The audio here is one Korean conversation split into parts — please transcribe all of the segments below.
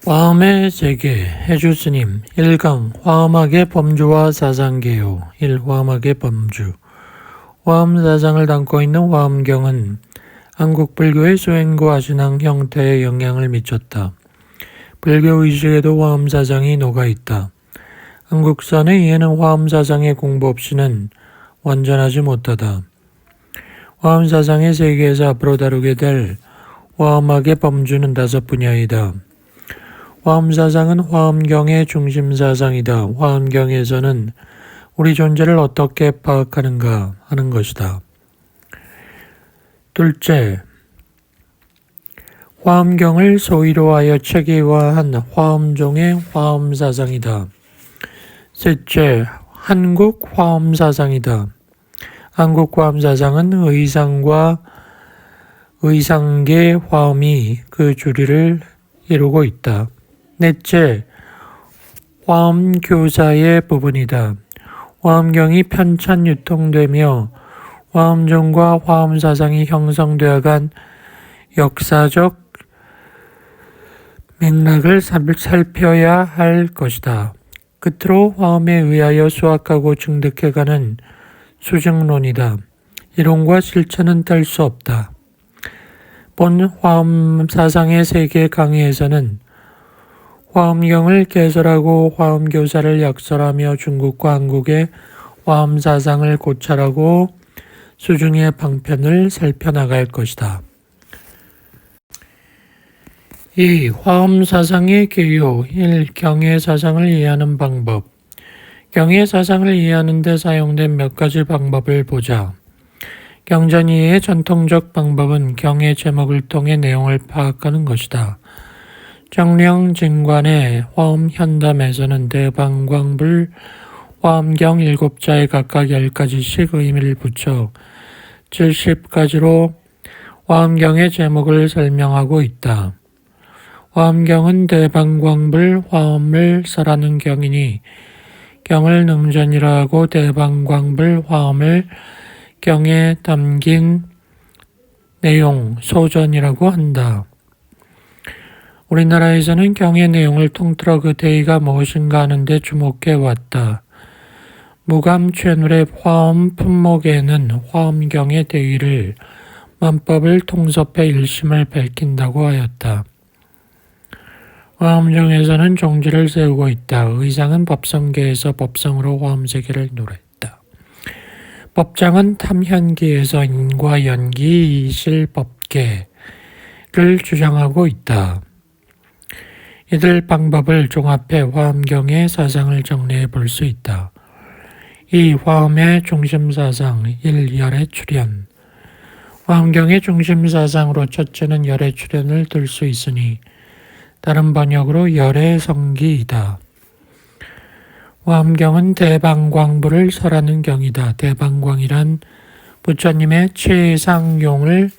화엄의 세계 해주스님 1강 화엄학의 범주와 사상개요 1. 화엄학의 범주 화엄사상을 담고 있는 화엄경은 한국 불교의 수행과 신앙 형태에 영향을 미쳤다. 불교 의식에도 화엄사상이 녹아있다. 한국선에 이해는 화엄사상의 공부 없이는 완전하지 못하다. 화엄사상의 세계에서 앞으로 다루게 될 화엄학의 범주는 5분야이다. 화엄사상은 화엄경의 중심사상이다. 화엄경에서는 우리 존재를 어떻게 파악하는가 하는 것이다. 둘째, 화엄경을 소위로 하여 체계화한 화엄종의 화엄사상이다. 셋째, 한국 화엄사상이다. 한국 화엄사상은 의상과 의상계 화엄이 그 주리를 이루고 있다. 넷째, 화엄교사의 부분이다. 화엄경이 편찬 유통되며 화엄종과 화엄사상이 형성되어간 역사적 맥락을 살펴야 할 것이다. 끝으로 화엄에 의하여 수학하고 증득해가는 수증론이다. 이론과 실천은 뗄 수 없다. 본 화엄사상의 세계 강의에서는 화엄경을 개설하고 화엄교사를 약설하며 중국과 한국의 화엄사상을 고찰하고 수중의 방편을 살펴나갈 것이다. 2. 화엄사상의 개요 1. 경외사상을 이해하는 방법 경외사상을 이해하는 데 사용된 몇 가지 방법을 보자. 경전 이해의 전통적 방법은 경의 제목을 통해 내용을 파악하는 것이다. 정령진관의 화엄현담에서는 대방광불 화엄경 7자에 각각 10가지씩 의미를 붙여 70가지로 화엄경의 제목을 설명하고 있다. 화엄경은 대방광불 화엄을 설하는 경이니 경을 능전이라 하고 대방광불 화엄을 경에 담긴 내용 소전이라고 한다. 우리나라에서는 경의 내용을 통틀어 그 대의가 무엇인가 하는 데 주목해 왔다. 무감최눌의 화엄 품목에는 화엄경의 대의를 만법을 통섭해 일심을 밝힌다고 하였다. 화엄종에서는 종지를 세우고 있다. 의상은 법성계에서 법성으로 화엄세계를 노랬다. 법장은 탐현기에서 인과 연기 이실법계를 주장하고 있다. 이들 방법을 종합해 화엄경의 사상을 정리해 볼 수 있다. 2. 화엄의 중심사상 1. 열의 출현 화엄경의 중심사상으로 첫째는 열의 출현을 들 수 있으니 다른 번역으로 열의 성기이다. 화엄경은 대방광불을 설하는 경이다. 대방광이란 부처님의 최상용을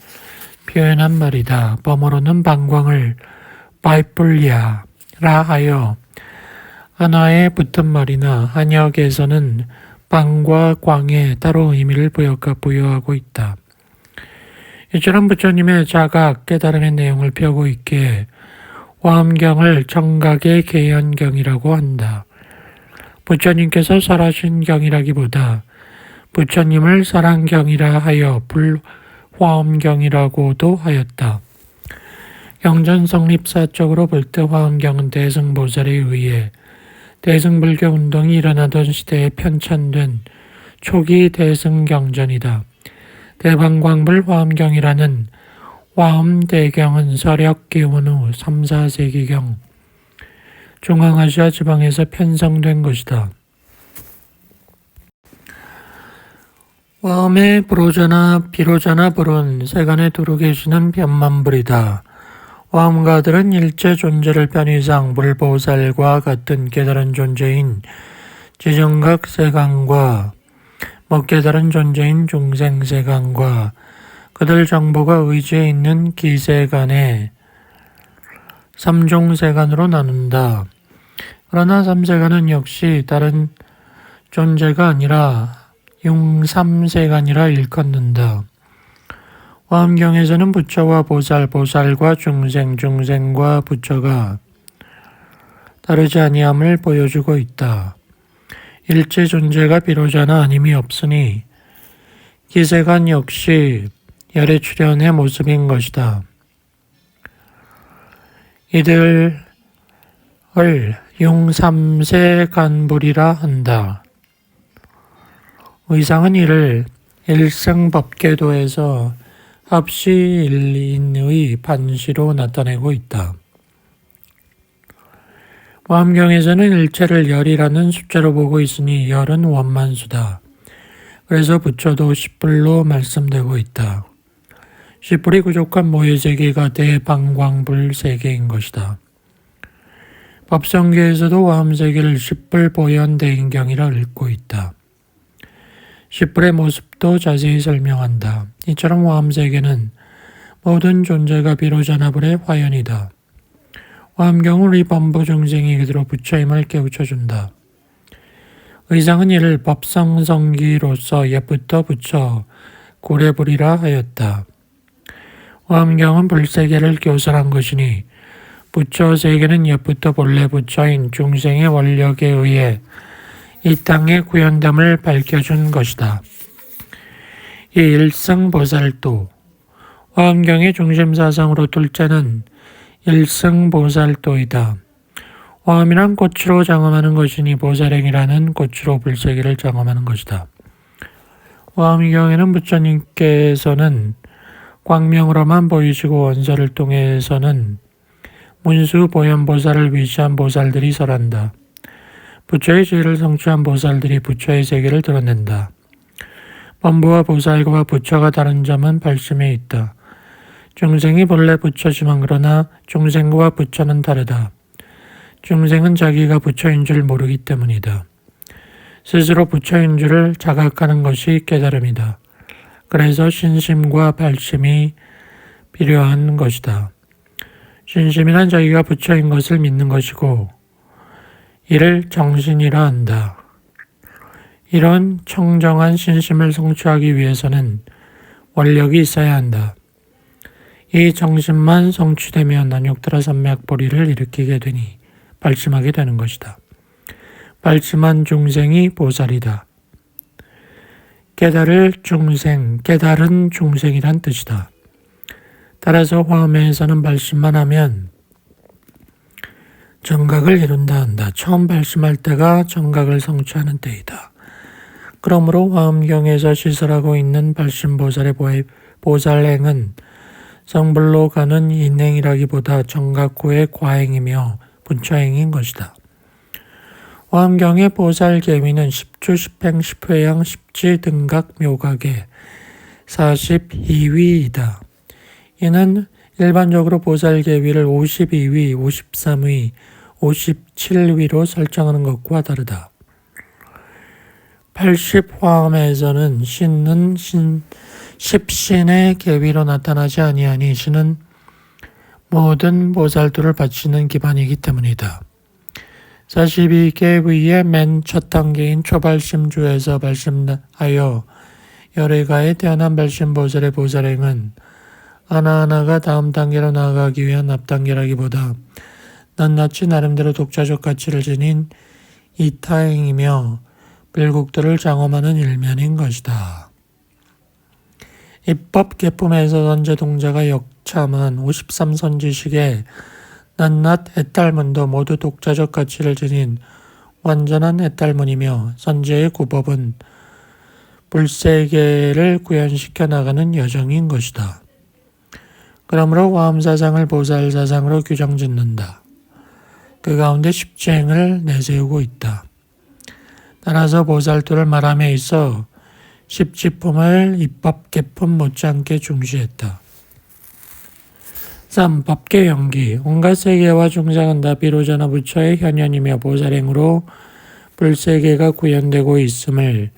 표현한 말이다. 범어로는 방광을 바이뿔리아라 하여 한화에 붙은 말이나 한역에서는 방과 광에 따로 의미를 부여하고 있다. 이처럼 부처님의 자각, 깨달음의 내용을 펴고 있기에 화엄경을 정각의 개연경이라고 한다. 부처님께서 설하신 경이라기보다 부처님을 설한 경이라 하여 불화엄경이라고도 하였다. 경전 성립사적으로 볼 때 화엄경은 대승보살에 의해 대승불교 운동이 일어나던 시대에 편찬된 초기 대승경전이다. 대방광불 화엄경이라는 화엄대경은 서력 기원 후 3, 4세기경 중앙아시아 지방에서 편성된 것이다. 화엄의 불호자나 비로자나 불은 세간에 두루 계시는 변만불이다. 화엄가들은 일체 존재를 편의상 불보살과 같은 깨달은 존재인 지정각 세간과 못깨달은 존재인 중생세간과 그들 정보가 의지에 있는 기세간의 3종세간으로 나눈다. 그러나 3세간은 역시 다른 존재가 아니라 융삼세간이라 일컫는다. 화엄경에서는 부처와 보살, 보살과 중생, 중생과 부처가 다르지 아니함을 보여주고 있다. 일체 존재가 비로자나 아님이 없으니 기세간 역시 열의 출현의 모습인 것이다. 이들을 융삼세 간불이라 한다. 의상은 이를 일승법계도에서 합시일인의 반시로 나타내고 있다. 화엄경에서는 일체를 열이라는 숫자로 보고 있으니 열은 원만수다. 그래서 부처도 10불로 말씀되고 있다. 10불이 부족한 모해세계가 대방광불 세계인 것이다. 법성계에서도 화엄세계를 10불 보현대인경이라 읽고 있다. 10불의 모습도 자세히 설명한다. 이처럼 화엄세계는 모든 존재가 비로자나불의 화연이다. 화엄경은 우리 범부 중생이 그대로 부처임을 깨우쳐준다. 의상은 이를 법성성기로서 옛부터 부처 고래불이라 하였다. 화엄경은 불세계를 교설한 것이니 부처 세계는 옛부터 본래 부처인 중생의 원력에 의해 이 땅의 구현됨을 밝혀준 것이다. 이 일승보살도 화엄경의 중심사상으로 둘째는 일승보살도이다. 화엄이란 꽃으로 장엄하는 것이니 보살행이라는 꽃으로 불세계를 장엄하는 것이다. 화엄경에는 부처님께서는 광명으로만 보이시고 원설을 통해서는 문수 보현보살을 위시한 보살들이 설한다. 부처의 지혜를 성취한 보살들이 부처의 세계를 드러낸다. 범부와 보살과 부처가 다른 점은 발심에 있다. 중생이 본래 부처지만 그러나 중생과 부처는 다르다. 중생은 자기가 부처인 줄 모르기 때문이다. 스스로 부처인 줄을 자각하는 것이 깨달음이다. 그래서 신심과 발심이 필요한 것이다. 신심이란 자기가 부처인 것을 믿는 것이고 이를 정신이라 한다. 이런 청정한 신심을 성취하기 위해서는 원력이 있어야 한다. 이 정신만 성취되면 난육드라 산맥보리를 일으키게 되니 발심하게 되는 것이다. 발심한 중생이 보살이다. 깨달은 중생이란 뜻이다. 따라서 화엄에서는 발심만 하면 정각을 이룬다 한다. 처음 발심할 때가 정각을 성취하는 때이다. 그러므로 화엄경에서 시설하고 있는 발심보살의 보살행은 성불로 가는 인행이라기보다 정각 후의 과행이며 분처행인 것이다. 화엄경의 보살계위는 10주, 10행, 10회양, 10지, 등각, 묘각의 42위이다. 이는 일반적으로 보살계위를 52위, 53위, 57위로 설정하는 것과 다르다. 80화엄에서는 신은 십신의 계위로 나타나지 아니하니 신은 모든 보살들을 바치는 기반이기 때문이다. 42계위의 맨 첫 단계인 초발심주에서 발심하여 열애가에 태어난 발심보살의 보살행은 하나하나가 다음 단계로 나아가기 위한 앞단계라기보다 낱낱이 나름대로 독자적 가치를 지닌 이타행이며 빌국들을 장엄하는 일면인 것이다. 입법 계품에서 선제 동자가 역참한 53선지식의 낱낱 애탈문도 모두 독자적 가치를 지닌 완전한 애탈문이며 선제의 구법은 불세계를 구현시켜 나가는 여정인 것이다. 그러므로 화엄사상을 보살사상으로 규정짓는다. 그 가운데 십지행을 내세우고 있다. 따라서 보살도를 말함에 있어 십지품을 입법계품 못지않게 중시했다. 3. 법계연기. 온갖 세계와 중생은 다 비로자나 부처의 현현이며 보살행으로 불세계가 구현되고 있음을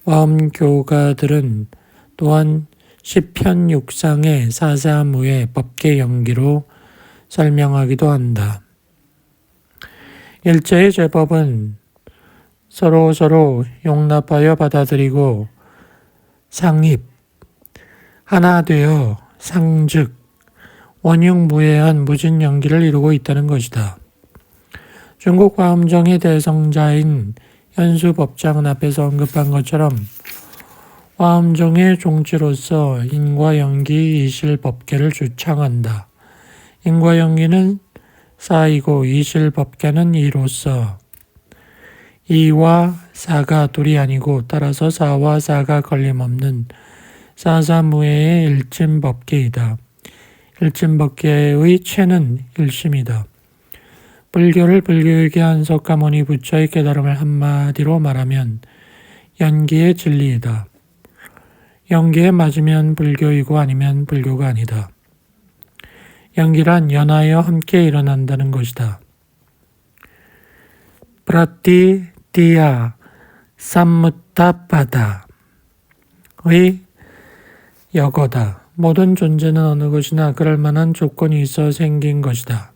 화엄교가들은 또한 시편육상의 사사무의 법계연기로 설명하기도 한다. 일체의 제법은 서로 용납하여 받아들이고 상입, 하나 되어 상즉 원흉무해한 무진연기를 이루고 있다는 것이다. 중국 화엄정의 대성자인 현수법장은 앞에서 언급한 것처럼 화엄정의 종지로서 인과연기 이실법계를 주창한다. 인과연기는 사이고 이실법계는 이로서 이와 사가 둘이 아니고 따라서 사와 사가 걸림없는 사사무예의 일침법계이다. 일침법계의 체는 일심이다. 불교를 불교에게 한석가모니 부처의 깨달음을 한마디로 말하면 연기의 진리이다. 연기에 맞으면 불교이고 아니면 불교가 아니다. 연기란 연하여 함께 일어난다는 것이다. 프라티티야 삼무타파다의 여거다. 모든 존재는 어느 것이나 그럴 만한 조건이 있어 생긴 것이다.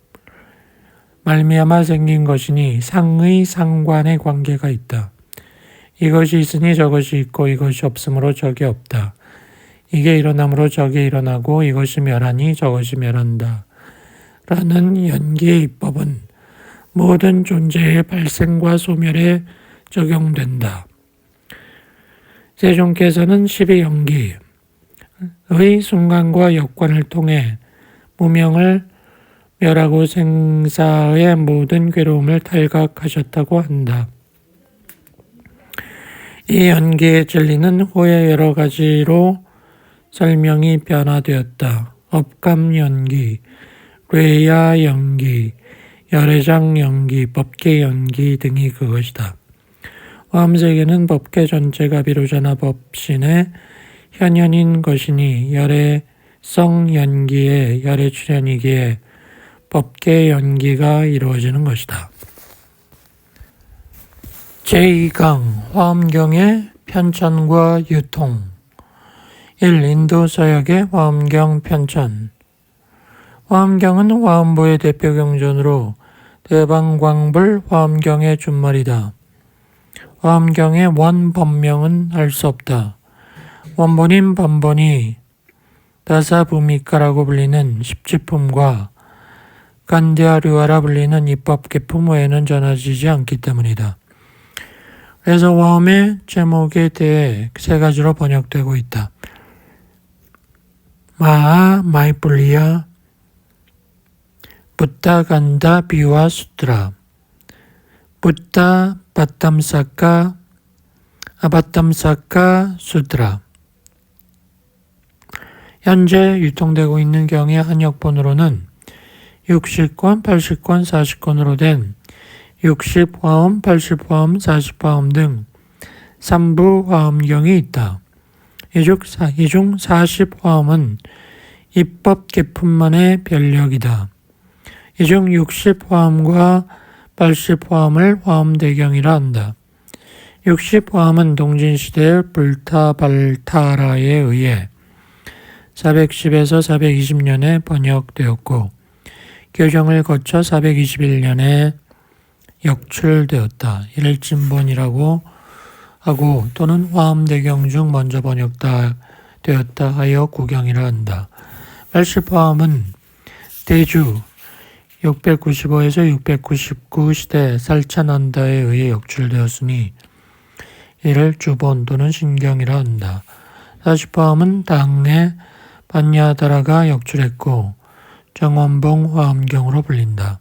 말미암아 생긴 것이니 상의 상관의 관계가 있다. 이것이 있으니 저것이 있고 이것이 없으므로 저게 없다. 이게 일어나므로 저게 일어나고 이것이 멸하니 저것이 멸한다. 라는 연기의 입법은 모든 존재의 발생과 소멸에 적용된다. 세종께서는 12연기의 순간과 역관을 통해 무명을 멸하고 생사의 모든 괴로움을 탈각하셨다고 한다. 이 연기의 진리는 후에 여러 가지로 설명이 변화되었다. 업감연기, 뇌야연기, 열애장연기, 법계연기 등이 그것이다. 화엄세계는 법계 전체가 비로자나 법신의 현현인 것이니 열애성연기에 열애출현이기에 법계연기가 이루어지는 것이다. 제2강 화엄경의 편찬과 유통 1. 인도 서역의 화엄경 편찬. 화엄경은 화엄보의 대표 경전으로 대방광불 화엄경의 준말이다. 화엄경의 원법명은 알 수 없다. 원본인 번본이 다사부미가라고 불리는 십지품과 간대하류하라 불리는 입법계품 외에는 전해지지 않기 때문이다. 그래서 화엄의 제목에 대해 세 가지로 번역되고 있다. 마하 마이뿔리아 붓다 간다 비와 수트라 붓다 바탐사카 아바탐사카 수트라. 현재 유통되고 있는 경의 한역본으로는 60권, 80권, 40권으로 된 60화엄, 80화엄, 40화엄 등 3부 화엄경이 있다. 이 중 40화엄은 입법계품만의 변력이다. 이 중 60화엄과 80화엄을 화엄대경이라 한다. 60화엄은 동진시대의 불타발타라에 의해 410에서 420년에 번역되었고 교정을 거쳐 421년에 역출되었다. 이를 진본이라고 하고 또는 화엄대경 중 먼저 번역되었다 하여 구경이라 한다. 80화엄은 대주 695에서 699 시대 살차난다에 의해 역출되었으니 이를 주본 또는 신경이라 한다. 40화엄은 당내 반야다라가 역출했고 정원봉 화엄경으로 불린다.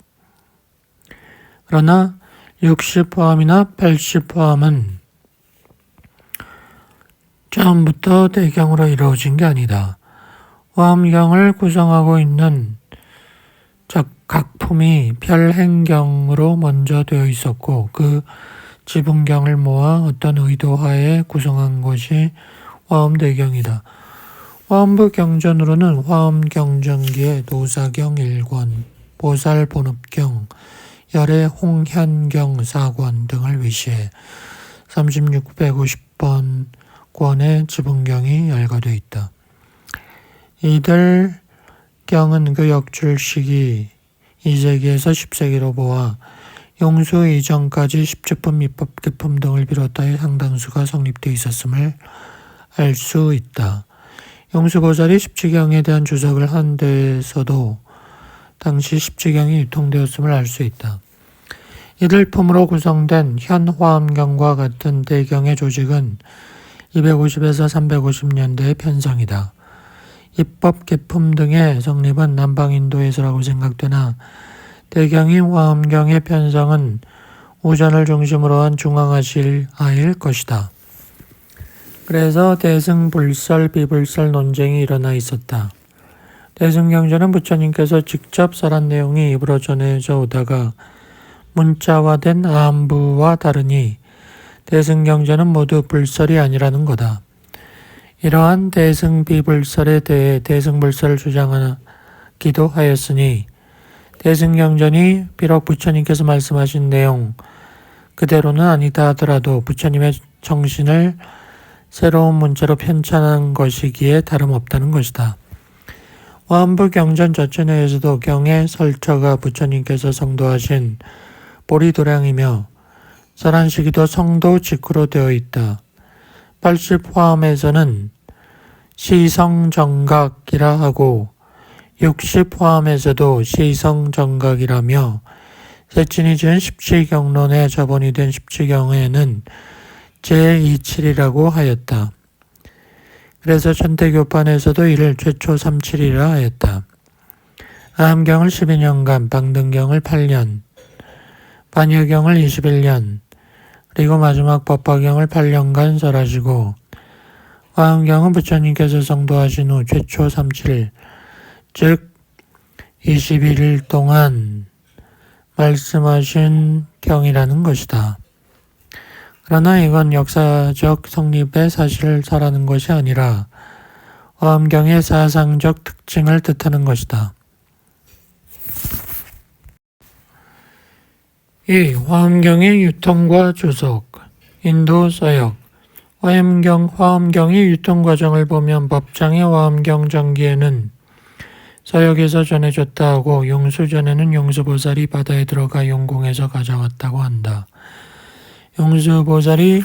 그러나 60화엄이나 80화엄은 처음부터 대경으로 이루어진 게 아니다. 화엄경을 구성하고 있는 각품이 별행경으로 먼저 되어 있었고 그 지분경을 모아 어떤 의도하에 구성한 것이 화엄대경이다. 화엄부 경전으로는 화엄경전기에 노사경 1권, 보살본업경, 열애 홍현경 4권 등을 위시해 3650번 권의 지분경이 열거되어 있다. 이들 경은 그 역출 시기 2세기에서 10세기로 보아 용수 이전까지 십지품, 입법계품 등을 비롯하여 상당수가 성립되어 있었음을 알 수 있다. 용수보살이 십지경에 대한 주석을 한 데에서도 당시 십지경이 유통되었음을 알 수 있다. 이들 품으로 구성된 현 화엄경과 같은 대경의 조직은 250에서 350년대의 편성이다. 입법 개품 등의 성립은 남방인도에서라고 생각되나 대경인 화엄경의 편성은 우전을 중심으로 한 중앙아시아일 것이다. 그래서 대승불설, 비불설 논쟁이 일어나 있었다. 대승경전은 부처님께서 직접 설한 내용이 입으로 전해져 오다가 문자화된 암부와 다르니 대승경전은 모두 불설이 아니라는 거다. 이러한 대승비불설에 대해 대승불설을 주장하기도 하였으니 대승경전이 비록 부처님께서 말씀하신 내용 그대로는 아니다 하더라도 부처님의 정신을 새로운 문자로 편찬한 것이기에 다름없다는 것이다. 화엄부경전 저천에서도 경의 설처가 부처님께서 성도하신 보리도량이며 설한 시기도 성도 직후로 되어 있다. 80화엄에서는 시성정각이라 하고 60화엄에서도 시성정각이라며 세친이 지은 십치경론에 저본이 된 십치경에는 제27이라고 하였다. 그래서 천태교판에서도 이를 최초 37이라 하였다. 아함경을 12년간, 방등경을 8년, 반야경을 21년, 그리고 마지막 법화경을 8년간 설하시고 화엄경은 부처님께서 성도하신 후 최초 37일, 즉 21일 동안 말씀하신 경이라는 것이다. 그러나 이건 역사적 성립의 사실을 설하는 것이 아니라 화엄경의 사상적 특징을 뜻하는 것이다. 2. 화엄경의 유통과 주석. 인도 서역. 화엄경의 유통 과정을 보면 법장의 화엄경 전기에는 서역에서 전해졌다 하고 용수전에는 용수보살이 바다에 들어가 용궁에서 가져왔다고 한다. 용수보살이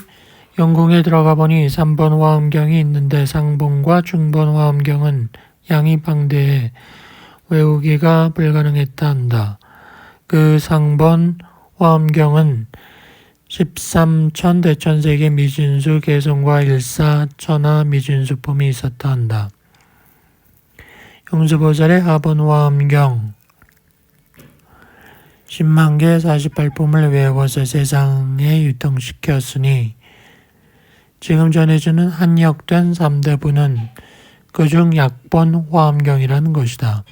용궁에 들어가 보니 3번 화엄경이 있는데 상본과 중본 화엄경은 양이 방대해 외우기가 불가능했다 한다. 그 상본 화엄경은 13천 대천세계 미진수 개성과 일사천하 미진수품이 있었다 한다. 용수보살의 하본 화엄경 10만 개 48품을 외워서 세상에 유통시켰으니 지금 전해지는 한역된 3대부는 그중 약본 화엄경이라는 것이다.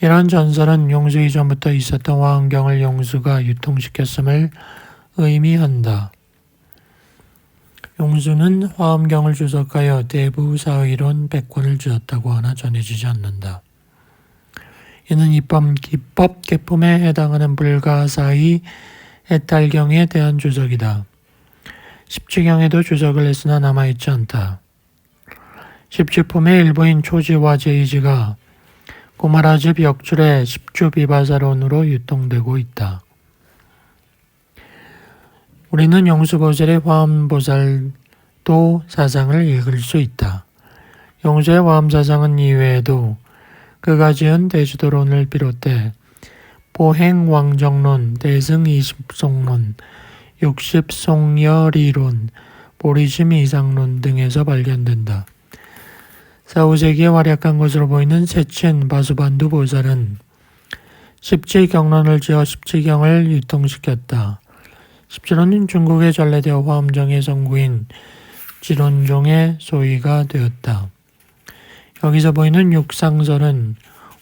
이런 전설은 용수 이전부터 있었던 화엄경을 용수가 유통시켰음을 의미한다. 용수는 화엄경을 주석하여 대부사의론 100권을 지었다고 하나 전해지지 않는다. 이는 입법 개품에 해당하는 불가사의 해탈경에 대한 주석이다. 십지경에도 주석을 했으나 남아있지 않다. 십지품의 일부인 초지와 제이지가 고마라집 역출의 십주비바사론으로 유통되고 있다. 우리는 용수보살의 화엄보살도 사상을 읽을 수 있다. 용수의 화엄사상은 이외에도 그가 지은 대주도론을 비롯해 보행왕정론, 대승이십송론, 육십송열이론, 보리심이상론 등에서 발견된다. 4, 5세기에 활약한 것으로 보이는 세친 바수반두 보살은 십지경론을 지어 십지경을 유통시켰다. 십지론은 중국에 전래되어 화엄정의 성구인 지론종의 소위가 되었다. 여기서 보이는 육상설은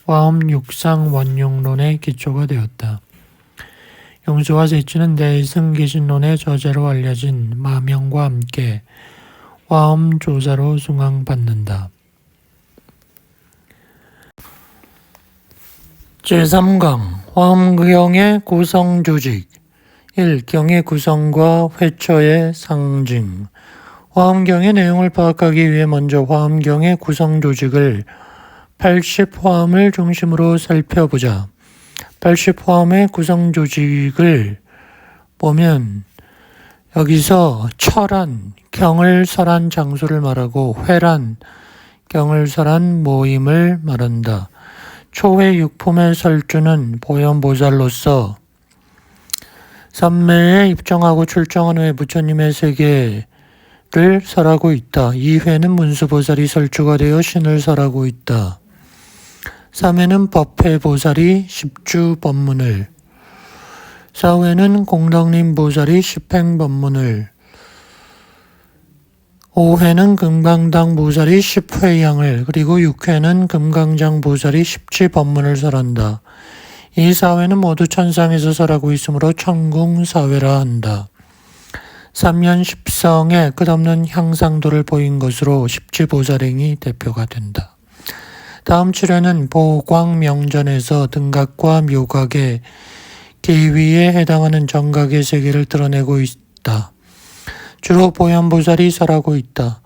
화엄 육상원용론의 기초가 되었다. 용수와 세친은 대승기신론의 저자로 알려진 마명과 함께 화엄 조사로 숭앙받는다. 제3강 화엄경의 구성조직 1. 경의 구성과 회처의 상징. 화엄경의 내용을 파악하기 위해 먼저 화엄경의 구성조직을 80화엄을 중심으로 살펴보자. 80화엄의 구성조직을 보면 여기서 철한, 경을 설한 장소를 말하고 회란, 경을 설한 모임을 말한다. 초회 육품의 설주는 보현보살로서 삼매에 입정하고 출정한 후에 부처님의 세계를 설하고 있다. 2회는 문수보살이 설주가 되어 신을 설하고 있다. 3회는 법회보살이 십주법문을, 4회는 공덕림보살이 십행법문을, 5회는 금강당보살이 십회양을, 그리고 6회는 금강장보살이 십지법문을 설한다. 이 4회는 모두 천상에서 설하고 있으므로 천궁사회라 한다. 3년 10성의 끝없는 향상도를 보인 것으로 십지보살행이 대표가 된다. 다음 7회는 보광명전에서 등각과 묘각의 계위에 해당하는 정각의 세계를 드러내고 있다. 주로 보현보살이 설하고 있다.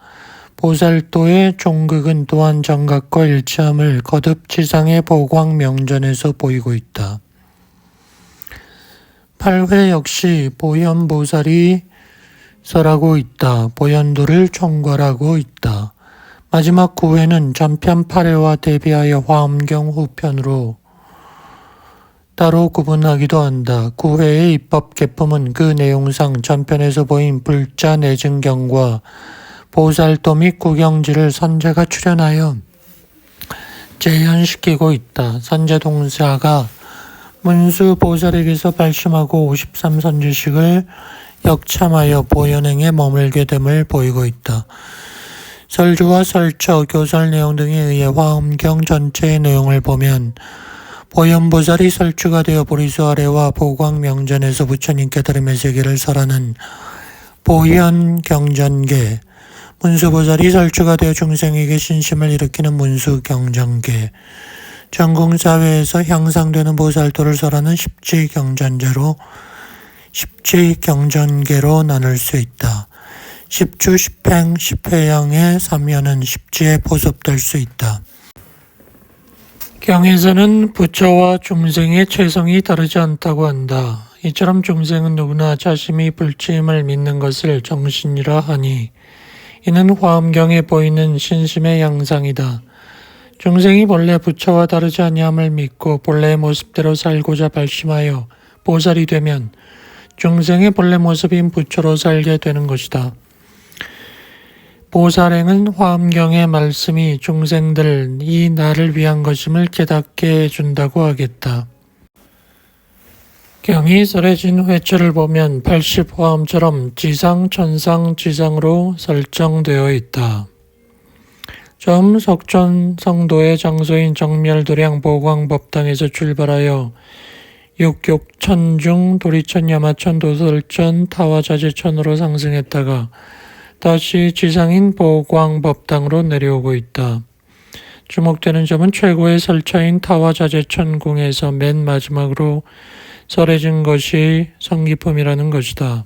보살도의 종극은 또한 정각과 일치함을 거듭 지상의 보광명전에서 보이고 있다. 8회 역시 보현보살이 설하고 있다. 보현도를 총괄하고 있다. 마지막 9회는 전편 8회와 대비하여 화엄경 후편으로 따로 구분하기도 한다. 9회의 입법 개품은 그 내용상 전편에서 보인 불자 내증경과 보살도 및 구경지를 선제가 출연하여 재현시키고 있다. 선제동사가 문수보살에게서 발심하고 53선지식을 역참하여 보현행에 머물게 됨을 보이고 있다. 설주와 설처, 교설 내용 등에 의해 화엄경 전체의 내용을 보면 보현보살이 설주가 되어 보리수 아래와 보광명전에서 부처님께 들음의 세계를 설하는 보현경전계, 문수보살이 설주가 되어 중생에게 신심을 일으키는 문수경전계, 전궁사회에서 향상되는 보살도를 설하는 십지경전계로 나눌 수 있다. 십주, 십행, 십회양의 3연은 십지에 포섭될 수 있다. 경에서는 부처와 중생의 체성이 다르지 않다고 한다. 이처럼 중생은 누구나 자신이 불치임을 믿는 것을 정신이라 하니 이는 화엄경에 보이는 신심의 양상이다. 중생이 본래 부처와 다르지 아니함을 믿고 본래의 모습대로 살고자 발심하여 보살이 되면 중생의 본래 모습인 부처로 살게 되는 것이다. 보살행은 화엄경의 말씀이 중생들이 나를 위한 것임을 깨닫게 해준다고 하겠다. 경이 설해진 회초를 보면 80화엄처럼 지상, 천상, 지상으로 설정되어 있다. 처음 석촌 성도의 장소인 정멸도량 보광법당에서 출발하여 육육천중, 도리천, 야마천, 도설천, 타화자재천으로 상승했다가 다시 지상인 보광법당으로 내려오고 있다. 주목되는 점은 최고의 설차인 타화자재천궁에서 맨 마지막으로 설해진 것이 성기품이라는 것이다.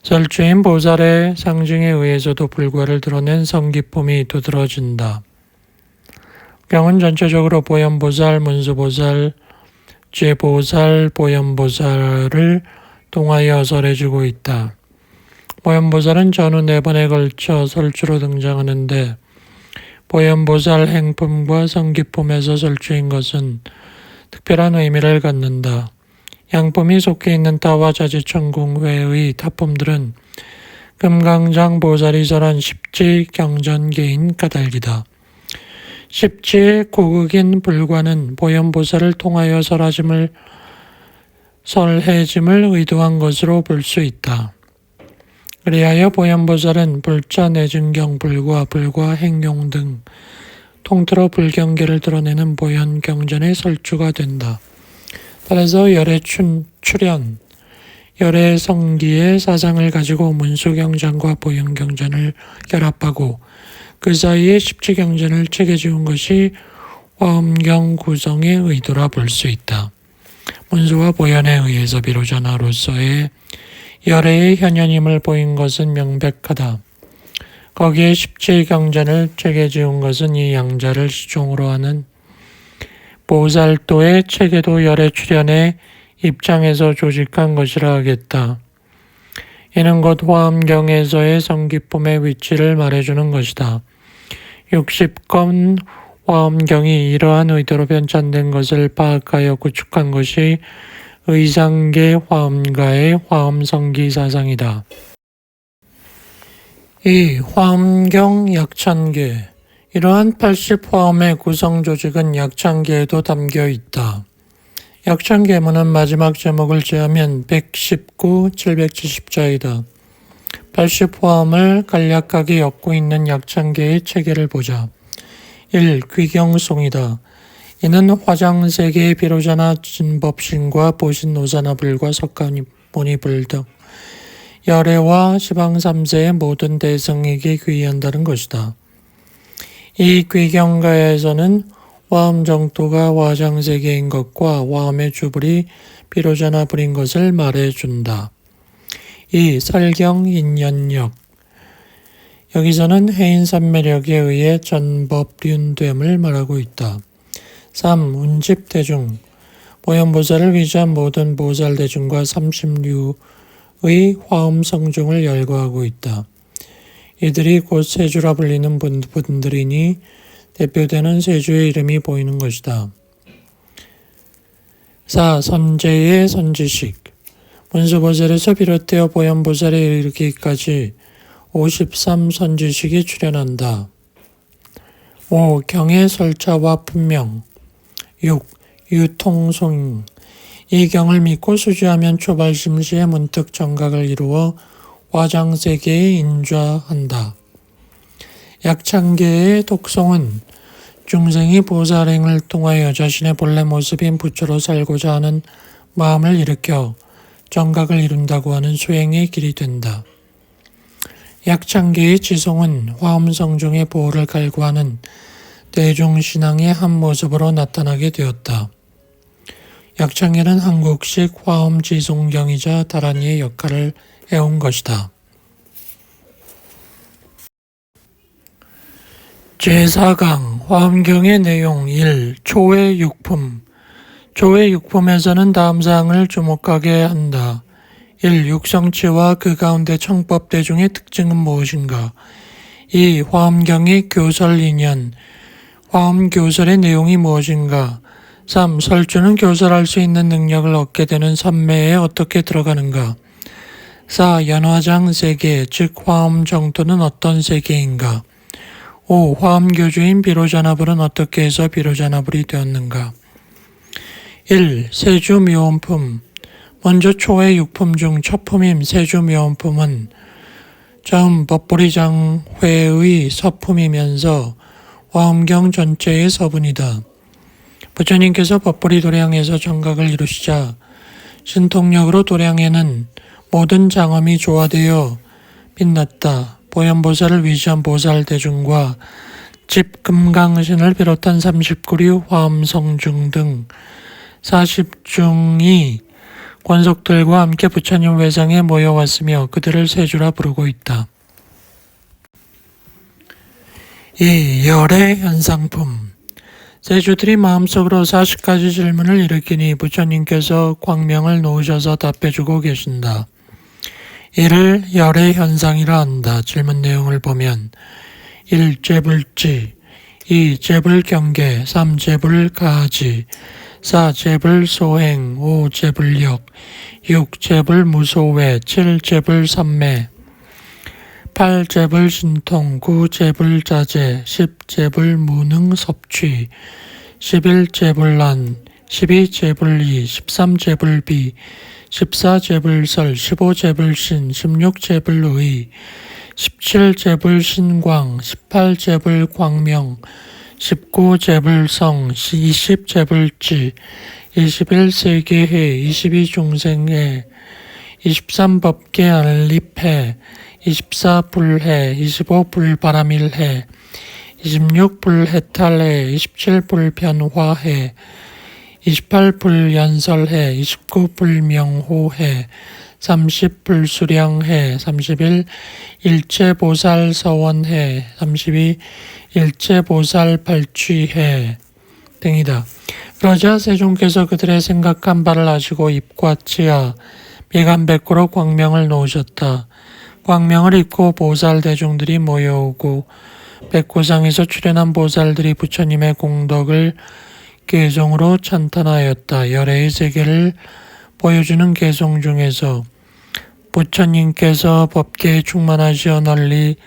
설주인 보살의 상징에 의해서도 불과를 드러낸 성기품이 두드러진다. 경은 전체적으로 보현보살, 문수보살, 제보살, 보현보살을 통하여 설해지고 있다. 보현보살은 전후 4번에 걸쳐 설주로 등장하는데 보현보살 행품과 성기품에서 설주인 것은 특별한 의미를 갖는다. 양품이 속해 있는 타화자재천궁회의 타품들은 금강장 보살이 설한 십지경전계인 까닭이다. 십지의 고극인 불과는 보현보살을 통하여 설해짐을 의도한 것으로 볼 수 있다. 그리하여 보현보살은 불자 내증경 불과, 불과 행용 등 통틀어 불경계를 드러내는 보현경전의 설주가 된다. 따라서 열의 출현, 열의 성기의 사상을 가지고 문수경전과 보현경전을 결합하고 그 사이에 십지경전을 체계지은 것이 화엄경 구성의 의도라 볼 수 있다. 문수와 보현에 의해서 비로자나로서의 열애의 현현임을 보인 것은 명백하다. 거기에 십지경전을 체계지은 것은 이 양자를 시종으로 하는 보살도의 체계도 열의 출현의 입장에서 조직한 것이라 하겠다. 이는 곧 화엄경에서의 성기품의 위치를 말해주는 것이다. 60권 화엄경이 이러한 의도로 변찬된 것을 파악하여 구축한 것이 의상계 화엄가의 화엄성기 사상이다. 2. 화엄경 약찬계. 이러한 80화엄의 구성 조직은 약찬계에도 담겨 있다. 약찬계문은 마지막 제목을 제하면 119, 770자이다. 80화엄을 간략하게 엮고 있는 약찬계의 체계를 보자. 1. 귀경송이다. 이는 화장세계의 비로자나 진법신과 보신노사나불과 석가모니불 등 열애와 시방 3세의 모든 대성에게 귀의한다는 것이다. 이 귀경가에서는 화엄 정토가 화장세계인 것과 화엄의 주불이 비로자나 불인 것을 말해준다. 2. 설경 인연력. 여기서는 해인산매력에 의해 전법륜됨을 말하고 있다. 3. 운집대중. 보현보살을 위주한 모든 보살대중과 30류의 화엄성중을 열거하고 있다. 이들이 곧 세주라 불리는 분들이니 대표되는 세주의 이름이 보이는 것이다. 4. 선제의 선지식. 문수보살에서 비롯되어 보현보살에 이르기까지 53선지식이 출현한다. 5. 경의 설자와 분명. 6. 유통송. 이 경을 믿고 수주하면 초발심시에 문득 정각을 이루어 화장세계에 인좌한다. 약찬계의 독송은 중생이 보살행을 통하여 자신의 본래 모습인 부처로 살고자 하는 마음을 일으켜 정각을 이룬다고 하는 수행의 길이 된다. 약찬계의 지송은 화엄성중의 보호를 갈구하는 대중신앙의 한 모습으로 나타나게 되었다. 약찬계는 한국식 화엄지송경이자 다란이의 역할을 해온 것이다. 제4강 화엄경의 내용 1. 초의 육품. 초의 육품에서는 다음 사항을 주목하게 한다. 1. 육성치와 그 가운데 청법대중의 특징은 무엇인가? 2. 화엄경의 교설 인연. 화엄교설의 내용이 무엇인가? 3. 설주는 교설할 수 있는 능력을 얻게 되는 선매에 어떻게 들어가는가? 4. 연화장 세계, 즉 화엄 정토는 어떤 세계인가? 5. 화엄교주인 비로자나불은 어떻게 해서 비로자나불이 되었는가? 1. 세주묘원품. 먼저 초의 육품 중 첫 품인 세주묘원품은 처음 법보리장회의 서품이면서 화엄경 전체의 서분이다. 부처님께서 법보리 도량에서 정각을 이루시자 신통력으로 도량에는 모든 장엄이 조화되어 빛났다. 보현보살을 위시한 보살대중과 집금강신을 비롯한 39류 화엄성중 등 40중이 권속들과 함께 부처님 외상에 모여왔으며 그들을 세주라 부르고 있다. 2. 열의 현상품. 세주들이 마음속으로 40가지 질문을 일으키니 부처님께서 광명을 놓으셔서 답해주고 계신다. 이를 열의 현상이라 한다. 질문 내용을 보면 1. 재불지 2. 재불경계 3. 재불가지 4. 재불소행 5. 재불력 6. 재불무소회 7. 재불삼매 8. 재불신통 9. 재불자재 10. 재불무능섭취 11. 재불란 12. 재불이 13. 재불비 14. 재불설 15. 재불신 16. 재불의 17. 재불신광 18. 재불광명 19. 재불성 20. 재불지 21. 세계해 22. 중생해 23. 법계 안립해 24. 불해 25. 불바람일해 26. 불해탈해 27. 불변화해 28. 불연설해 29. 불명호해 30. 불수량해 31. 일체보살서원해 32. 일체보살발취해 등이다. 그러자 세종께서 그들의 생각한 바를 아시고 입과 치아, 미간백구로 광명을 놓으셨다. 광명을 입고 보살 대중들이 모여오고 백구상에서 출현한 보살들이 부처님의 공덕을 계종으로 찬탄하였다. 열애의 세계를 보여주는 개송 중에서 부처님께서 법계에 충만하시어 널리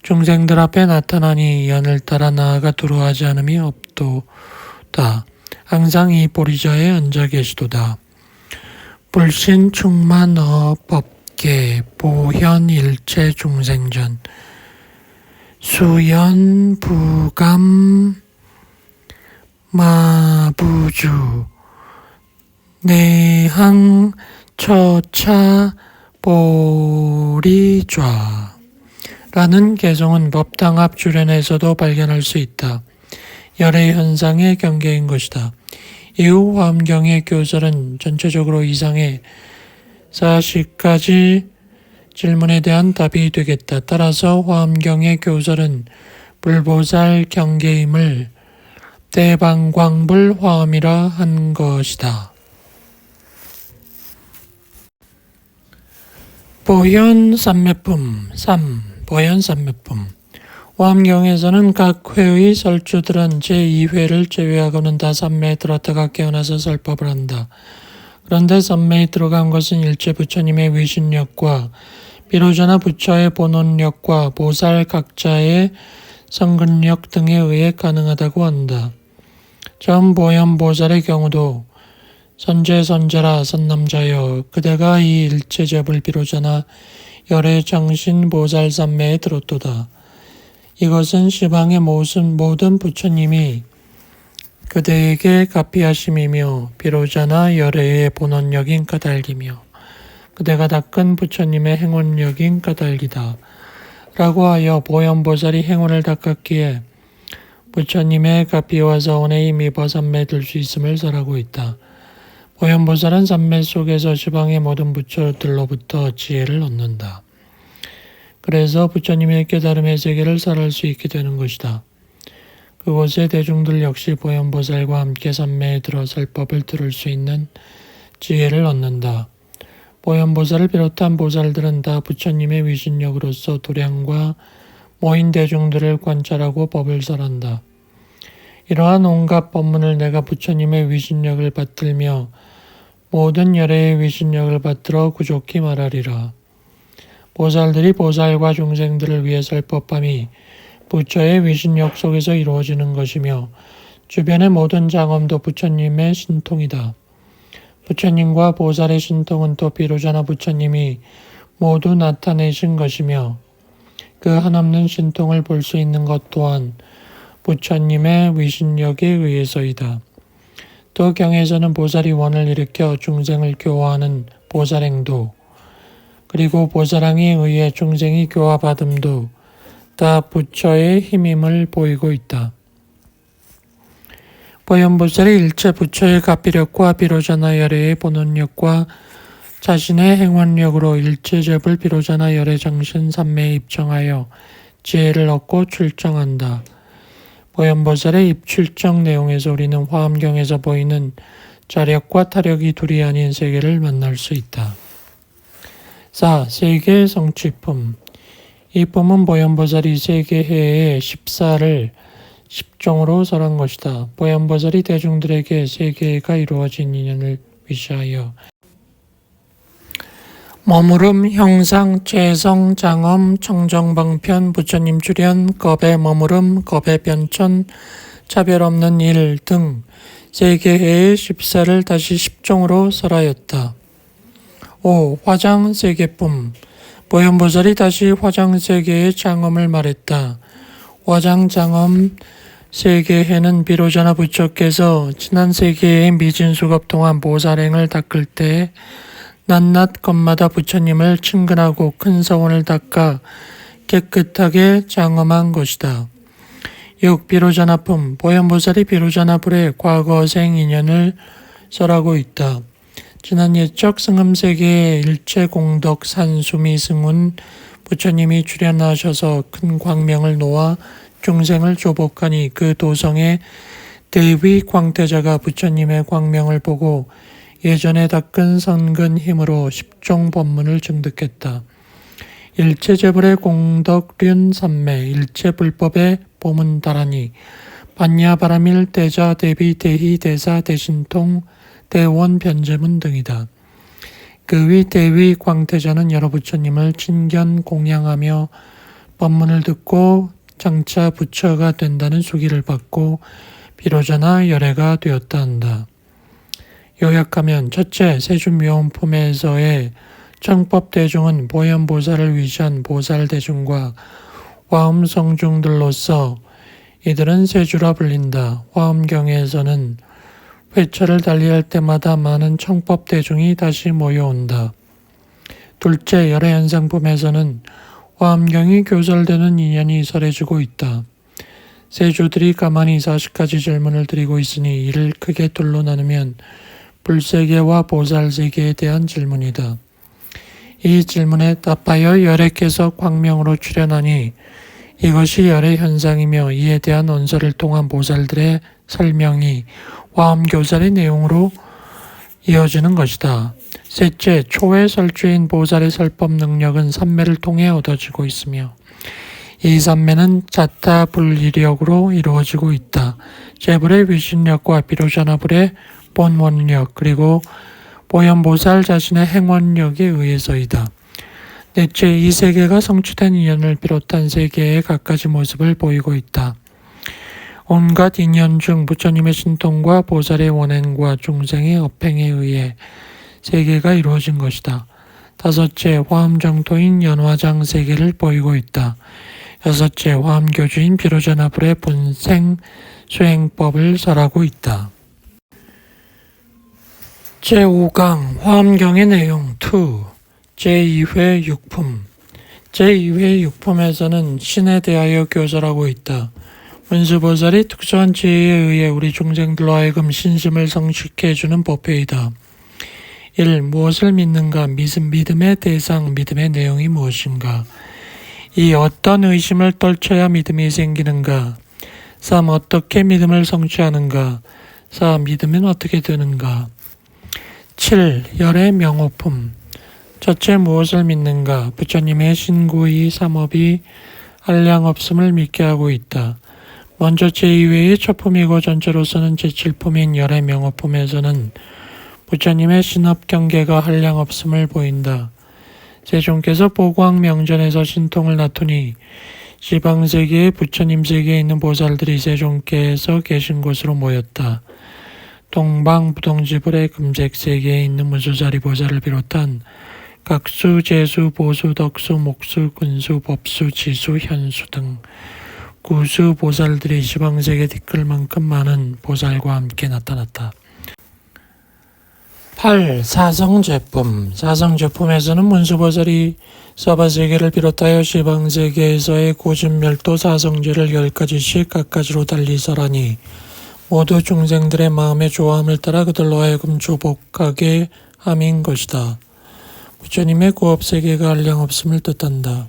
중생들 앞에 나타나니 연을 따라 나아가 두루하지 않음이 없도다. 항상 이 보리자에 앉아 계시도다. 불신 충만어 법계 보현 일체 중생전 수연 부감 마부주 내항 처차 보리좌 라는 개성은 법당 앞 주련에서도 발견할 수 있다. 열의 현상의 경계인 것이다. 이후 화엄경의 교설은 전체적으로 이상의 40가지 질문에 대한 답이 되겠다. 따라서 화엄경의 교설은 불보살 경계임을 대방광불 화엄이라 한 것이다. 보현 삼매품 3. 보현 삼매품 화엄경에서는 각 회의 설주들은 제2회를 제외하고는 다 삼매에 들었다가 깨어나서 설법을 한다. 그런데 삼매에 들어간 것은 일체 부처님의 위신력과 비로자나 부처의 본원력과 보살 각자의 성근력 등에 의해 가능하다고 한다. 전 보현 보살의 경우도 선제선자라 선남자여 그대가 이 일체접을 비로자나 열의 장신 보살 삼매에 들었도다. 이것은 시방의 모든 부처님이 그대에게 가피하심이며 비로자나 열애의 본원력인 까닭이며 그대가 닦은 부처님의 행원력인 까닭이다. 라고 하여 보현보살이 행원을 닦았기에 부처님의 가피와 사원에 힘입어 삼매 들 수 있음을 설하고 있다. 보현보살은 삼매 속에서 시방의 모든 부처들로부터 지혜를 얻는다. 그래서 부처님의 깨달음의 세계를 설할 수 있게 되는 것이다. 그곳의 대중들 역시 보현보살과 함께 삼매에 들어 설법을 들을 수 있는 지혜를 얻는다. 보현보살을 비롯한 보살들은 다 부처님의 위신력으로서 도량과 모인 대중들을 관찰하고 법을 설한다. 이러한 온갖 법문을 내가 부처님의 위신력을 받들며 모든 열애의 위신력을 받들어 구족히 말하리라. 보살들이 보살과 중생들을 위해 설법함이 부처의 위신력 속에서 이루어지는 것이며 주변의 모든 장엄도 부처님의 신통이다. 부처님과 보살의 신통은 또 비로자나 부처님이 모두 나타내신 것이며 그 한없는 신통을 볼 수 있는 것 또한 부처님의 위신력에 의해서이다. 또 경에서는 보살이 원을 일으켜 중생을 교화하는 보살행도 그리고 보살항에 의해 중생이 교화받음도 다 부처의 힘임을 보이고 있다. 보현보살이 일체 부처의 가피력과 비로자나 열애의 본원력과 자신의 행원력으로 일체접을 비로자나 열애 장신 삼매에 입청하여 지혜를 얻고 출정한다. 보현보살의 입출정 내용에서 우리는 화엄경에서 보이는 자력과 타력이 둘이 아닌 세계를 만날 수 있다. 4. 세계의 성취품 이 품은 보현보살이 세계해의 14를 10종으로 설한 것이다. 보현보살이 대중들에게 세계가 이루어진 인연을 위시하여 머무름, 형상, 재성, 장엄, 청정방편, 부처님 출현, 겁의 머무름, 겁의 변천, 차별 없는 일 등 세계해의 14를 다시 10종으로 설하였다. 5. 화장 세계품 보현보살이 다시 화장 세계의 장엄을 말했다. 화장 장엄 세계해는 비로자나 부처께서 지난 세계의 미진수겁 동안 보살행을 닦을 때 낮낮 것마다 부처님을 친근하고 큰 서원을 닦아 깨끗하게 장엄한 것이다. 6. 비로자나품 보현보살이 비로자나불의 과거생 인연을 설하고 있다. 지난 옛적 승음세계의 일체 공덕 산수미 승운 부처님이 출현하셔서 큰 광명을 놓아 중생을 조복하니 그 도성의 대위 광태자가 부처님의 광명을 보고 예전에 닦은 선근 힘으로 10종 법문을 증득했다. 일체 재불의 공덕륜 삼매 일체 불법의 보문 다라니 반야 바라밀 대자 대비 대희 대사 대신통 대원 변제문 등이다. 그 위 대위 광태자는 여러 부처님을 친견 공양하며 법문을 듣고 장차 부처가 된다는 수기를 받고 비로자나 열애가 되었다 한다. 요약하면 첫째, 세준묘원품에서의 청법대중은 보현보살을 위시한 보살대중과 화엄성중들로서 이들은 세주라 불린다. 화엄경에서는 회차를 달리할 때마다 많은 청법대중이 다시 모여온다. 둘째, 열애현상품에서는 화엄경이 교설되는 인연이 설해지고 있다. 세주들이 가만히 40가지 질문을 드리고 있으니 이를 크게 둘로 나누면 불세계와 보살세계에 대한 질문이다. 이 질문에 답하여 열애께서 광명으로 출현하니 이것이 열애 현상이며 이에 대한 언설을 통한 보살들의 설명이 화엄교살의 내용으로 이어지는 것이다. 셋째, 초회 설주인 보살의 설법 능력은 삼매를 통해 얻어지고 있으며 이 삼매는 자타불이력으로 이루어지고 있다. 재불의 위신력과 비로자나불의 본원력 그리고 보현보살 자신의 행원력에 의해서이다. 넷째, 이 세계가 성취된 인연을 비롯한 세계의 갖가지 모습을 보이고 있다. 온갖 인연 중 부처님의 신통과 보살의 원행과 중생의 업행에 의해 세계가 이루어진 것이다. 다섯째, 화엄정토인 연화장 세계를 보이고 있다. 여섯째, 화엄교주인 비로자나불의 본생 수행법을 설하고 있다. 제5강 화엄경의 내용 2 제2회 육품 제2회 육품에서는 신에 대하여 교설하고 있다. 문수보살이 특수한 지혜에 의해 우리 중생들로 하여금 신심을 성취케 해주는 법회이다. 1. 무엇을 믿는가? 믿음의 대상, 믿음의 내용이 무엇인가? 2. 어떤 의심을 떨쳐야 믿음이 생기는가? 3. 어떻게 믿음을 성취하는가? 4. 믿으면 어떻게 되는가? 7. 열의 명호품 첫째, 무엇을 믿는가? 부처님의 신구의 삼업이 한량없음을 믿게 하고 있다. 먼저 제2회의 첫품이고 전체로서는 제7품인 열의 명호품에서는 부처님의 신업 경계가 한량없음을 보인다. 세종께서 보광명전에서 신통을 나투니 지방세계의 부처님 세계에 있는 보살들이 세종께서 계신 곳으로 모였다. 동방부동지불의 금색세계에 있는 문수자리 보살을 비롯한 각수, 재수, 보수, 덕수, 목수, 군수, 법수, 지수, 현수 등 구수 보살들이 지방세계 뒷글만큼 많은 보살과 함께 나타났다. 8. 사성제품 사성제품에서는 문수보살이 서바세계를 비롯하여 지방세계에서의 고진멸도 사성제를 10가지씩 각가지로 달리 설하니 모두 중생들의 마음의 좋아함을 따라 그들로 하여금 조복하게 함인 것이다. 부처님의 구업세계가 한량없음을 뜻한다.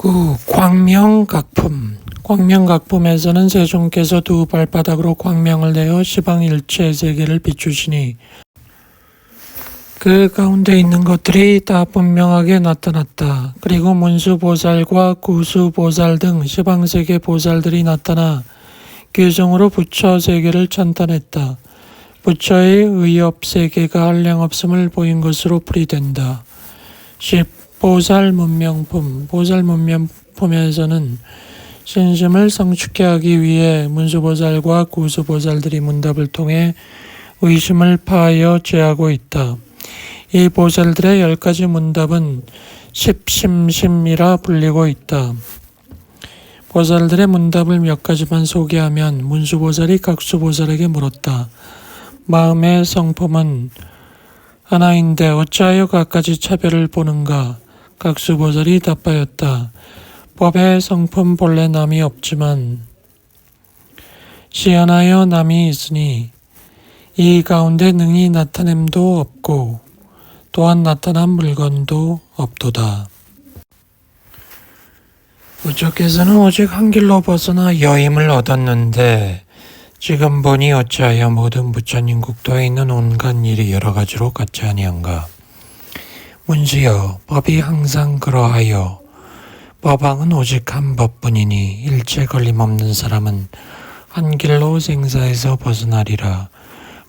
9. 광명각품 광명각품에서는 세종께서 두 발바닥으로 광명을 내어 시방일체 세계를 비추시니 그 가운데 있는 것들이 다 분명하게 나타났다. 그리고 문수보살과 구수보살 등 시방세계 보살들이 나타나 규정으로 부처 세계를 찬탄했다. 부처의 의업세계가 한량없음을 보인 것으로 풀이된다. 10. 보살문명품 보살문명품에서는 신심을 성취케 하기 위해 문수보살과 구수보살들이 문답을 통해 의심을 파하여 제하고 있다. 이 보살들의 10가지 문답은 십심심이라 불리고 있다. 보살들의 문답을 몇 가지만 소개하면 문수보살이 각수보살에게 물었다. 마음의 성품은 하나인데 어찌하여 각가지 차별을 보는가? 각수보살이 답하였다. 법의 성품 본래 남이 없지만 시연하여 남이 있으니 이 가운데 능히 나타냄도 없고 또한 나타난 물건도 없도다. 부처께서는 오직 한 길로 벗어나 여임을 얻었는데 지금 보니 어찌하여 모든 부처님 국토에 있는 온갖 일이 여러 가지로 같지 아니한가. 문시여 법이 항상 그러하여 법왕은 오직 한 법뿐이니 일체 걸림없는 사람은 한 길로 생사에서 벗어나리라.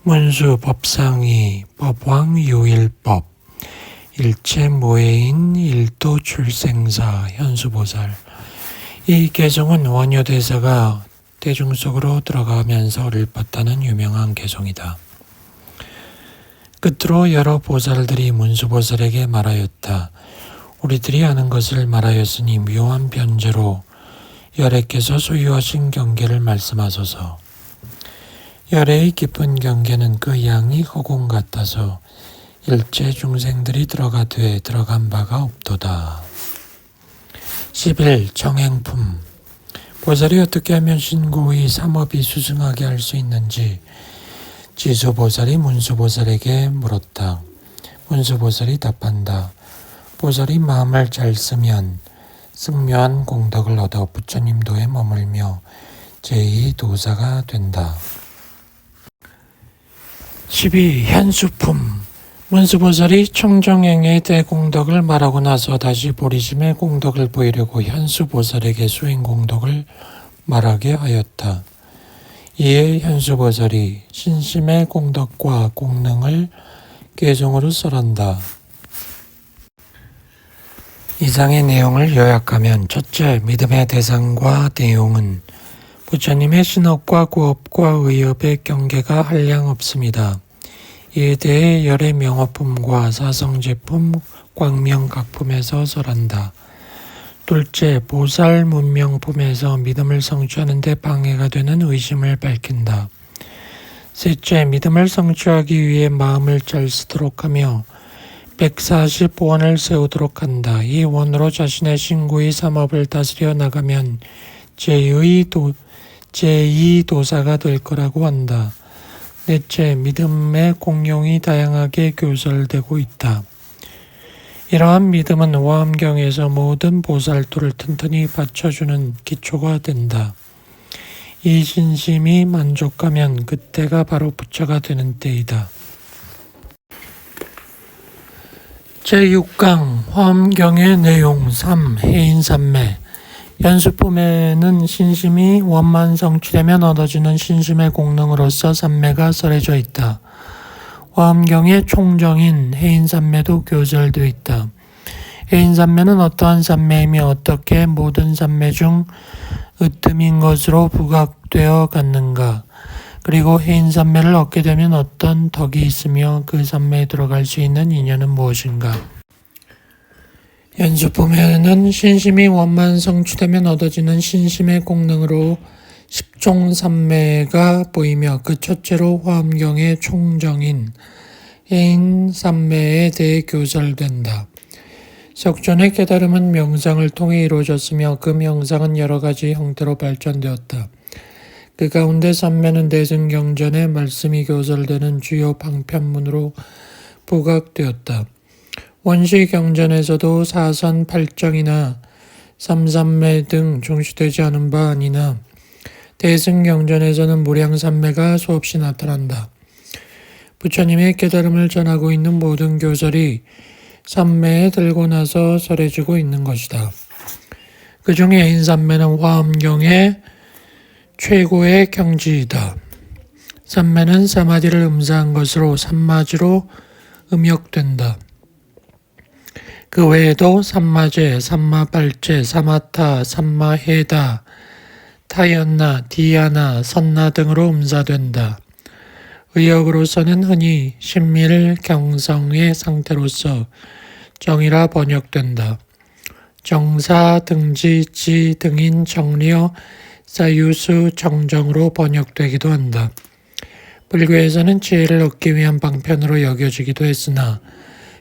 문수 법상이 법왕 유일법 일체 모해인 일도 출생사 현수보살. 이 개송은 원효대사가 대중 속으로 들어가면서 읊었다는 유명한 개송이다. 끝으로 여러 보살들이 문수보살에게 말하였다. 우리들이 아는 것을 말하였으니 묘한 변제로 열애께서 소유하신 경계를 말씀하소서. 열애의 깊은 경계는 그 양이 허공 같아서 일체 중생들이 들어간 바가 없도다. 11. 정행품. 보살이 어떻게 하면 신고의 삼업이 수승하게 할 수 있는지 지수보살이 문수보살에게 물었다. 문수보살이 답한다. 보살이 마음을 잘 쓰면 승묘한 공덕을 얻어 부처님도에 머물며 제2도사가 된다. 12. 현수품. 문수보살이 청정행의 대공덕을 말하고 나서 다시 보리심의 공덕을 보이려고 현수보살에게 수행공덕을 말하게 하였다. 이에 현수보살이 신심의 공덕과 공능을 개송으로 설한다. 이상의 내용을 요약하면 첫째, 믿음의 대상과 내용은 부처님의 신업과 구업과 의업의 경계가 한량없습니다. 이에 대해 열의 명화품과 사성제품, 광명각품에서 설한다. 둘째, 보살 문명품에서 믿음을 성취하는 데 방해가 되는 의심을 밝힌다. 셋째, 믿음을 성취하기 위해 마음을 잘 쓰도록 하며 145원을 세우도록 한다. 이 원으로 자신의 신구의 삼업을 다스려 나가면 제2도사가 될 거라고 한다. 넷째, 믿음의 공용이 다양하게 교설되고 있다. 이러한 믿음은 화엄경에서 모든 보살도를 튼튼히 받쳐주는 기초가 된다. 이 신심이 만족하면 그때가 바로 부처가 되는 때이다. 제6강 화엄경의 내용 3. 해인삼매. 현수품에는 신심이 원만 성취되면 얻어지는 신심의 공능으로서 삼매가 설해져 있다. 화엄경의 총정인 해인삼매도 교설되어 있다. 해인삼매는 어떠한 삼매이며 어떻게 모든 삼매 중 으뜸인 것으로 부각되어 갔는가, 그리고 해인삼매를 얻게 되면 어떤 덕이 있으며 그 삼매에 들어갈 수 있는 인연은 무엇인가. 현수품에는 신심이 원만 성취되면 얻어지는 신심의 공능으로 10종3매가 보이며 그 첫째로 화엄경의 총정인 해인삼매에 대해 교설된다. 석존의 깨달음은 명상을 통해 이루어졌으며 그 명상은 여러 가지 형태로 발전되었다. 그 가운데 삼매는 대승경전의 말씀이 교설되는 주요 방편문으로 부각되었다. 원시경전에서도 사선 8정이나 삼삼매 등 중시되지 않은 바 아니나 대승경전에서는 무량삼매가 수없이 나타난다. 부처님의 깨달음을 전하고 있는 모든 교설이 삼매에 들고 나서 설해지고 있는 것이다. 그 중에 해인삼매는 화엄경의 최고의 경지이다. 삼매는 사마디를 음사한 것으로 삼마지로 음역된다. 그 외에도 삼마제, 삼마발제, 사마타, 삼마해다, 타연나, 디야나, 선나 등으로 음사된다. 의역으로서는 흔히 신밀 경성의 상태로서 정이라 번역된다. 정사, 등지, 지 등인 정리어, 사유수, 정정으로 번역되기도 한다. 불교에서는 지혜를 얻기 위한 방편으로 여겨지기도 했으나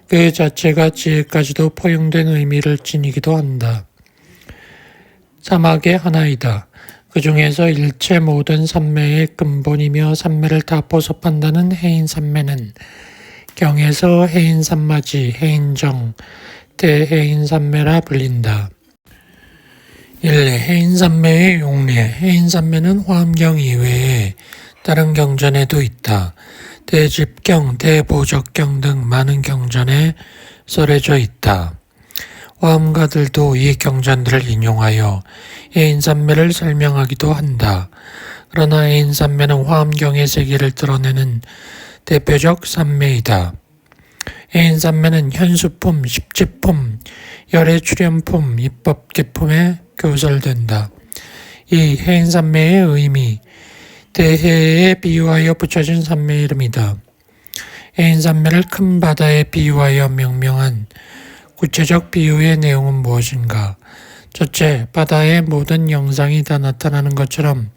그 자체가 지혜까지도 포용된 의미를 지니기도 한다. 사막의 하나이다. 그 중에서 일체 모든 삼매의 근본이며 삼매를 다 포섭한다는 해인삼매는 경에서 해인삼마지, 해인정, 대해인삼매라 불린다. 1. 해인삼매의 용례. 해인삼매는 화엄경 이외에 다른 경전에도 있다. 대집경, 대보적경 등 많은 경전에 설해져 있다. 화엄가들도 이 경전들을 인용하여 해인삼매를 설명하기도 한다. 그러나 해인산매는 화엄경의 세계를 드러내는 대표적 산매이다. 해인산매는 현수품, 십지품, 열애출연품, 입법기품에 교설된다. 이 해인산매의 의미, 대해에 비유하여 붙여진 산매 이름이다. 해인산매를 큰 바다에 비유하여 명명한 구체적 비유의 내용은 무엇인가? 첫째, 바다의 모든 영상이 다 나타나는 것처럼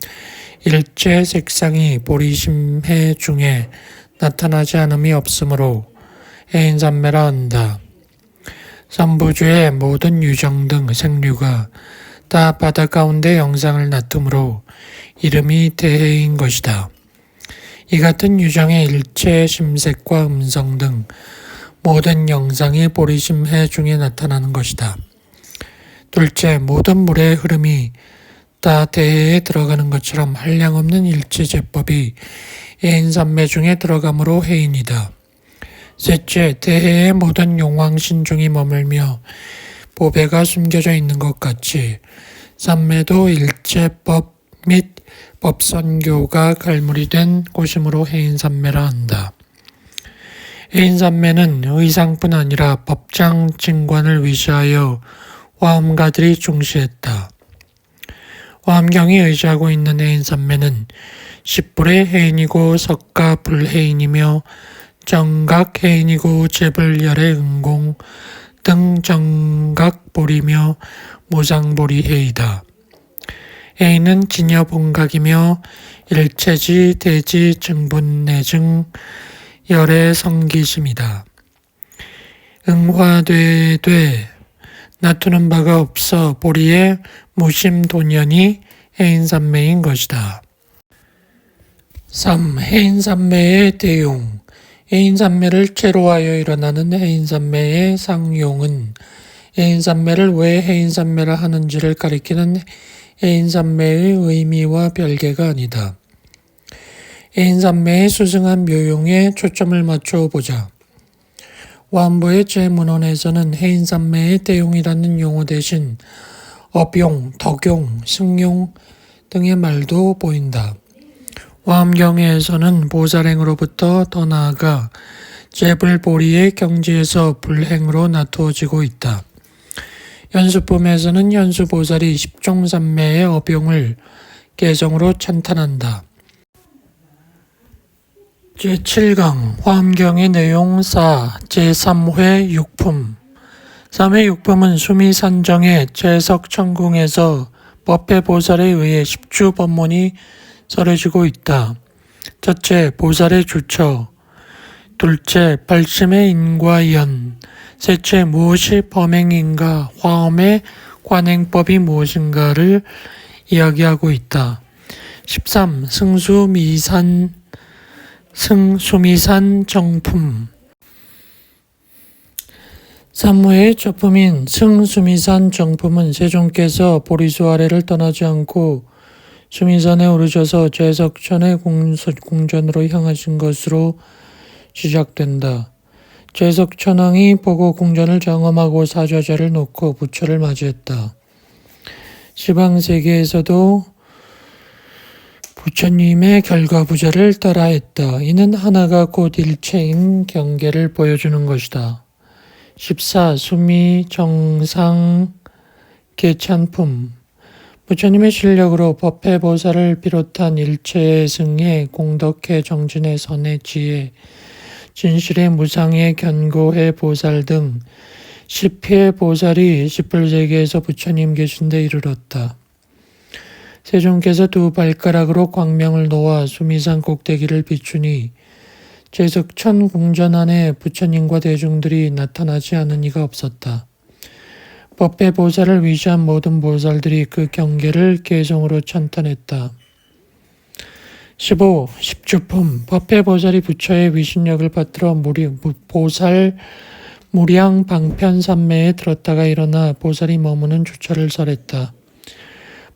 일체 색상이 보리심해 중에 나타나지 않음이 없으므로 해인산매라 한다. 삼부주의 모든 유정 등 생류가 다 바다 가운데 영상을 나타므로 이름이 대해인 것이다. 이 같은 유정의 일체 심색과 음성 등 모든 영상이 보리심해 중에 나타나는 것이다. 둘째, 모든 물의 흐름이 다 대해에 들어가는 것처럼 한량없는 일체 제법이 해인산매 중에 들어가므로 해인이다. 셋째, 대해의 모든 용왕신중이 머물며 보배가 숨겨져 있는 것 같이 산매도 일체법 및 법선교가 갈무리 된 곳이므로 해인산매라 한다. 해인산매는 의상뿐 아니라 법장 진관을 위시하여 화엄가들이 중시했다. 화엄경이 의지하고 있는 해인산매는 십불의 해인이고 석가 불해인이며 정각 해인이고 제불열의 응공 등 정각보리며 무상보리 해이다. 해인은 진여본각이며 일체지 대지 증분내증 열의 성기심이다. 응화되되 나투는 바가 없어 보리의 무심돈연이 해인산매인 것이다. 3. 해인산매의 대용. 해인산매를 채로하여 일어나는 해인산매의 상용은 해인산매를 왜 해인산매라 하는지를 가리키는 해인산매의 의미와 별개가 아니다. 해인산매의 수승한 묘용에 초점을 맞춰 보자. 완부의 제문헌에서는 해인산매의 대용이라는 용어 대신 업용, 덕용, 승용 등의 말도 보인다. 화엄경에서는 보살행으로부터 더 나아가 제불보리의 경지에서 불행으로 나누어지고 있다. 현수품에서는 현수보살이 십종산매의 업용을 개성으로 찬탄한다. 제7강 화엄경의 내용 4 제3회 육품 3회 육품은 수미산정의 제석천궁에서 법회보살에 의해 십주 법문이 설해지고 있다. 첫째, 보살의 주처. 둘째, 발심의 인과연. 셋째, 무엇이 범행인가, 화엄의 관행법이 무엇인가를 이야기하고 있다. 13. 승수미산 정품 3회의 첫품인 승수미산 정품은 세종께서 보리수 아래를 떠나지 않고 수미산에 오르셔서 제석천의 궁전으로 향하신 것으로 시작된다. 제석천왕이 보고 궁전을 점검하고 사좌자를 놓고 부처를 맞이했다. 시방세계에서도 부처님의 결과부자를 따라했다. 이는 하나가 곧 일체인 경계를 보여주는 것이다. 14. 수미정상 계찬품 부처님의 실력으로 법회보살을 비롯한 일체의 승에 공덕해 정진의 선의 지혜, 진실의 무상의 견고의 보살 등 10회 보살이 십불세계에서 부처님 계신 데 이르렀다. 세종께서 두 발가락으로 광명을 놓아 수미산 꼭대기를 비추니 제석천 궁전 안에 부처님과 대중들이 나타나지 않은 이가 없었다. 법회보살을 위시한 모든 보살들이 그 경계를 개성으로 찬탄했다. 15. 십주품 법회보살이 부처의 위신력을 받들어 보살 무량 방편산매에 들었다가 일어나 보살이 머무는 주처를 설했다.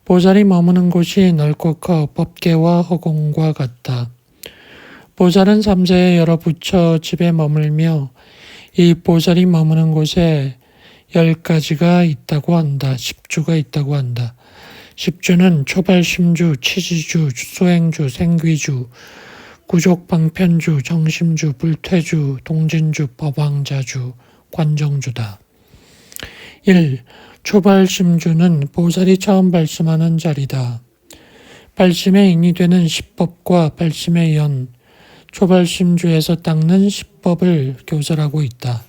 보살이 머무는 곳이 넓고 커 법계와 허공과 같다. 보살은 3세의 여러 부처 집에 머물며 이 보살이 머무는 곳에 10가지가 있다고 한다. 10주가 있다고 한다. 십주는 초발심주, 치지주, 수행주, 생귀주, 구족방편주, 정심주, 불퇴주, 동진주, 법왕자주, 관정주다. 1. 초발심주는 보살이 처음 발심하는 자리다. 발심의 인이 되는 십법과 발심의 연, 초발심주에서 닦는 십법을 교설하고 있다.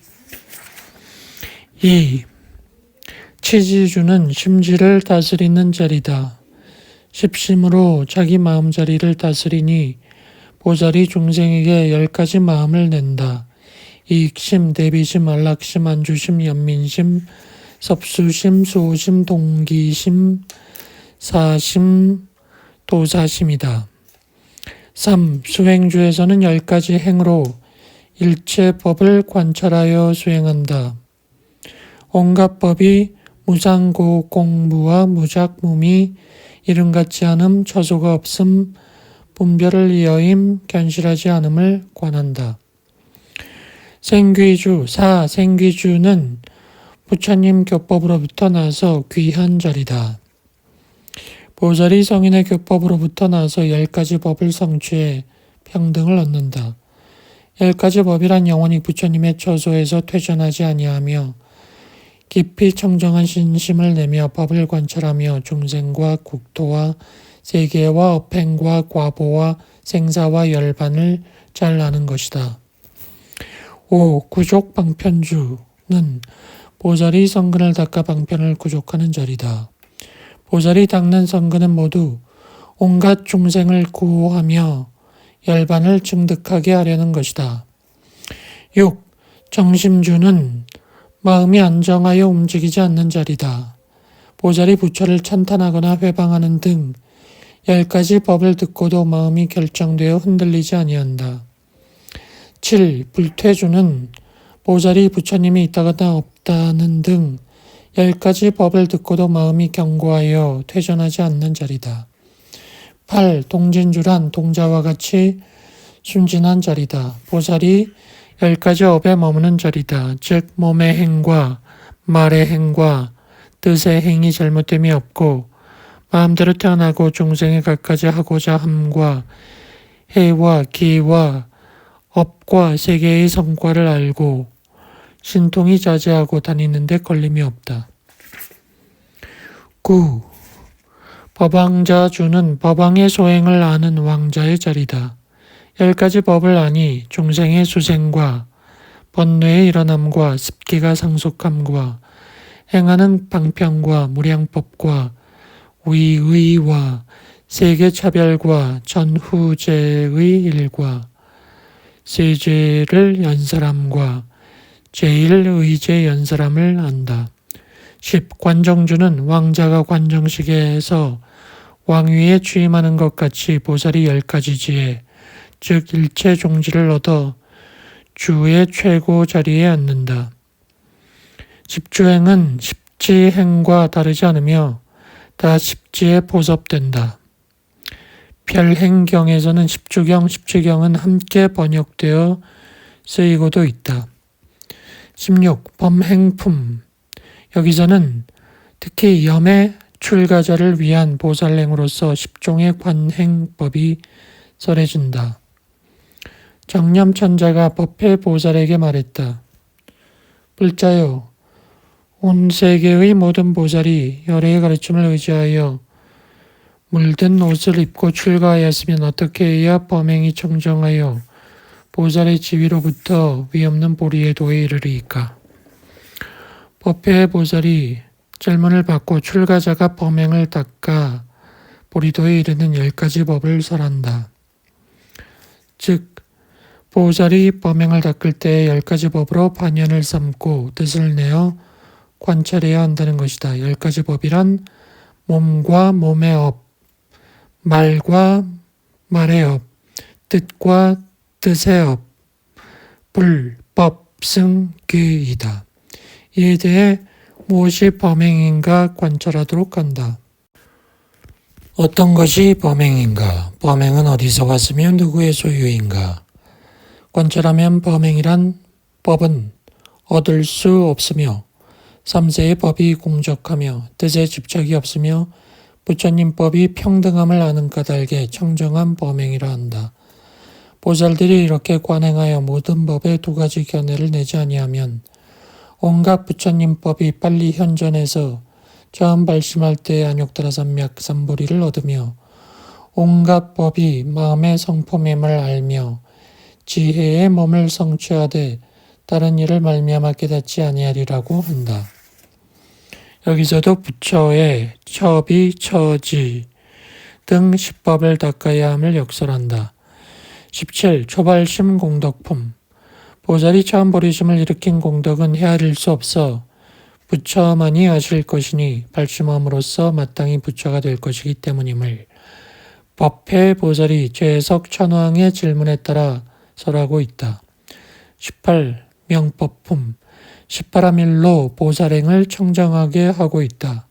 2. 치지주는 심지를 다스리는 자리다. 십심으로 자기 마음자리를 다스리니 보살이 중생에게 10가지 마음을 낸다. 이익심, 대비심, 안락심, 안주심, 연민심, 섭수심, 수호심, 동기심, 사심, 도사심이다. 3. 수행주에서는 10가지 행으로 일체법을 관찰하여 수행한다. 온갖 법이 무상고공무와 무작무미, 이름 같지 않음, 처소가 없음, 분별을 이어임, 견실하지 않음을 관한다. 생귀주, 생귀주는 부처님 교법으로부터 나서 귀한 자리다. 보살이 성인의 교법으로부터 나서 10가지 법을 성취해 평등을 얻는다. 10가지 법이란 영원히 부처님의 처소에서 퇴전하지 아니하며 깊이 청정한 신심을 내며 법을 관찰하며 중생과 국토와 세계와 업행과 과보와 생사와 열반을 잘 아는 것이다. 5. 구족방편주는 보살이 성근을 닦아 방편을 구족하는 자리다. 보살이 닦는 성근은 모두 온갖 중생을 구호하며 열반을 증득하게 하려는 것이다. 6. 정심주는 마음이 안정하여 움직이지 않는 자리다. 보살이 부처를 찬탄하거나 회방하는 등 10가지 법을 듣고도 마음이 결정되어 흔들리지 아니한다. 7. 불퇴주는 보살이 부처님이 있다거나 없다는 등 10가지 법을 듣고도 마음이 견고하여 퇴전하지 않는 자리다. 8. 동진주란 동자와 같이 순진한 자리다. 보살이 10가지 업에 머무는 자리다. 즉 몸의 행과 말의 행과 뜻의 행이 잘못됨이 없고 마음대로 태어나고 중생에 갖가지 하고자 함과 해와 기와 업과 세계의 성과를 알고 신통이 자제하고 다니는 데 걸림이 없다. 9. 법왕자주는 법왕의 소행을 아는 왕자의 자리다. 10가지 법을 아니 중생의 수생과 번뇌의 일어남과 습기가 상속함과 행하는 방편과 무량법과 위의와 세계차별과 전후제의 일과 세제를 연설함과 제1의제 연설함을 안다. 10. 관정주는 왕자가 관정식에서 왕위에 취임하는 것 같이 보살이 10가지지에 즉 일체 종지를 얻어 주의 최고 자리에 앉는다. 십주행은 십지행과 다르지 않으며 다 십지에 보섭된다. 별행경에서는 십주경, 십지경은 함께 번역되어 쓰이고도 있다. 16. 범행품. 여기서는 특히 염의 출가자를 위한 보살행으로서 10종의 관행법이 설해진다. 정념천자가 법회 보살에게 말했다. 불자여, 온 세계의 모든 보살이 열애의 가르침을 의지하여 물든 옷을 입고 출가하였으면 어떻게 해야 범행이 청정하여 보살의 지위로부터 위없는 보리의 도에 이르리이까. 법회의 보살이 짤문을 받고 출가자가 범행을 닦아 보리도에 이르는 10가지 법을 설한다. 즉 보살이 범행을 닦을 때 10가지 법으로 반연을 삼고 뜻을 내어 관찰해야 한다는 것이다. 10가지 법이란 몸과 몸의 업, 말과 말의 업, 뜻과 뜻의 업, 불법, 승, 규이다. 이에 대해 무엇이 범행인가 관찰하도록 한다. 어떤 것이 범행인가? 범행은 어디서 왔으며 누구의 소유인가? 관찰하면 범행이란 법은 얻을 수 없으며 삼세의 법이 공적하며 뜻에 집착이 없으며 부처님법이 평등함을 아는 까닭에 청정한 범행이라 한다. 보살들이 이렇게 관행하여 모든 법에 두 가지 견해를 내지 아니하면 온갖 부처님법이 빨리 현전해서 처음 발심할 때의 안욕다라삼맥 삼보리를 얻으며 온갖 법이 마음의 성품임을 알며 지혜의 몸을 성취하되 다른 일을 말미암아 깨닫지 아니하리라고 한다. 여기서도 부처의 처비, 처지 등 10법을 닦아야 함을 역설한다. 17. 초발심 공덕품. 보살이 처음 보리심을 일으킨 공덕은 헤아릴 수 없어 부처만이 아실 것이니 발심함으로써 마땅히 부처가 될 것이기 때문임을 법회 보살이 죄석 천왕의 질문에 따라 설하고 있다. 18. 명법품. 18암일로 보살행을 청정하게 하고 있다.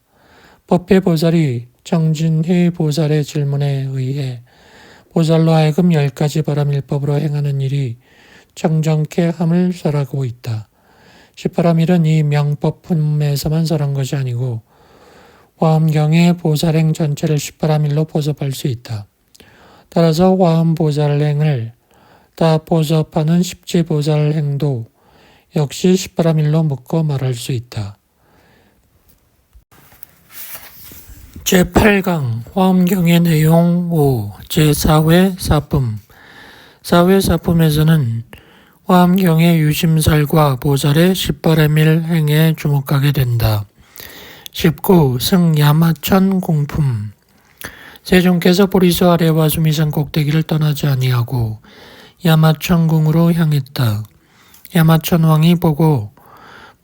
법회 보살이 정진희 보살의 질문에 의해 보살로 하여금 10가지 바람일법으로 행하는 일이 청정케 함을 설하고 있다. 18암일은 이 명법품에서만 설한 것이 아니고 화엄경의 보살행 전체를 18암일로 포섭할 수 있다. 따라서 화엄보살행을 다 포섭하는 십지보살행도 역시 18암일로 묶어 말할 수 있다. 제8강 화엄경의 내용 5 제4회 사품. 4회 사품에서는 화엄경의 유심살과 보살의 18암일 행에 주목하게 된다. 19. 승야마천 공품. 세종께서 보리수 아래와 수미산 꼭대기를 떠나지 아니하고 야마천궁으로 향했다. 야마천 왕이 보고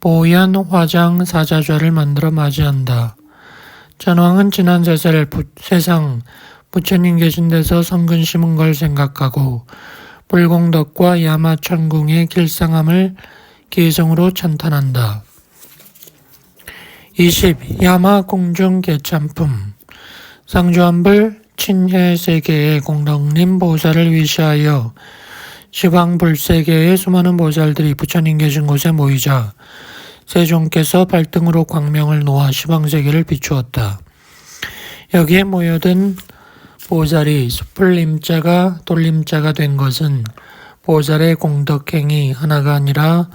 보현 화장 사자좌를 만들어 맞이한다. 전왕은 지난 세상 부처님 계신 데서 성근 심은 걸 생각하고 불공덕과 야마천궁의 길상함을 기성으로 찬탄한다. 20. 야마공중 개참품. 상주한불 친해세계의 공덕님 보살을 위시하여 시황불세계의 수많은 보살들이 부처님 계신 곳에 모이자 세종께서 발등으로 광명을 놓아 시황세계를 비추었다. 여기에 모여든 보살이 숲을 임자가 돌림자가 된 것은 보살의 공덕행이 하나가 아니라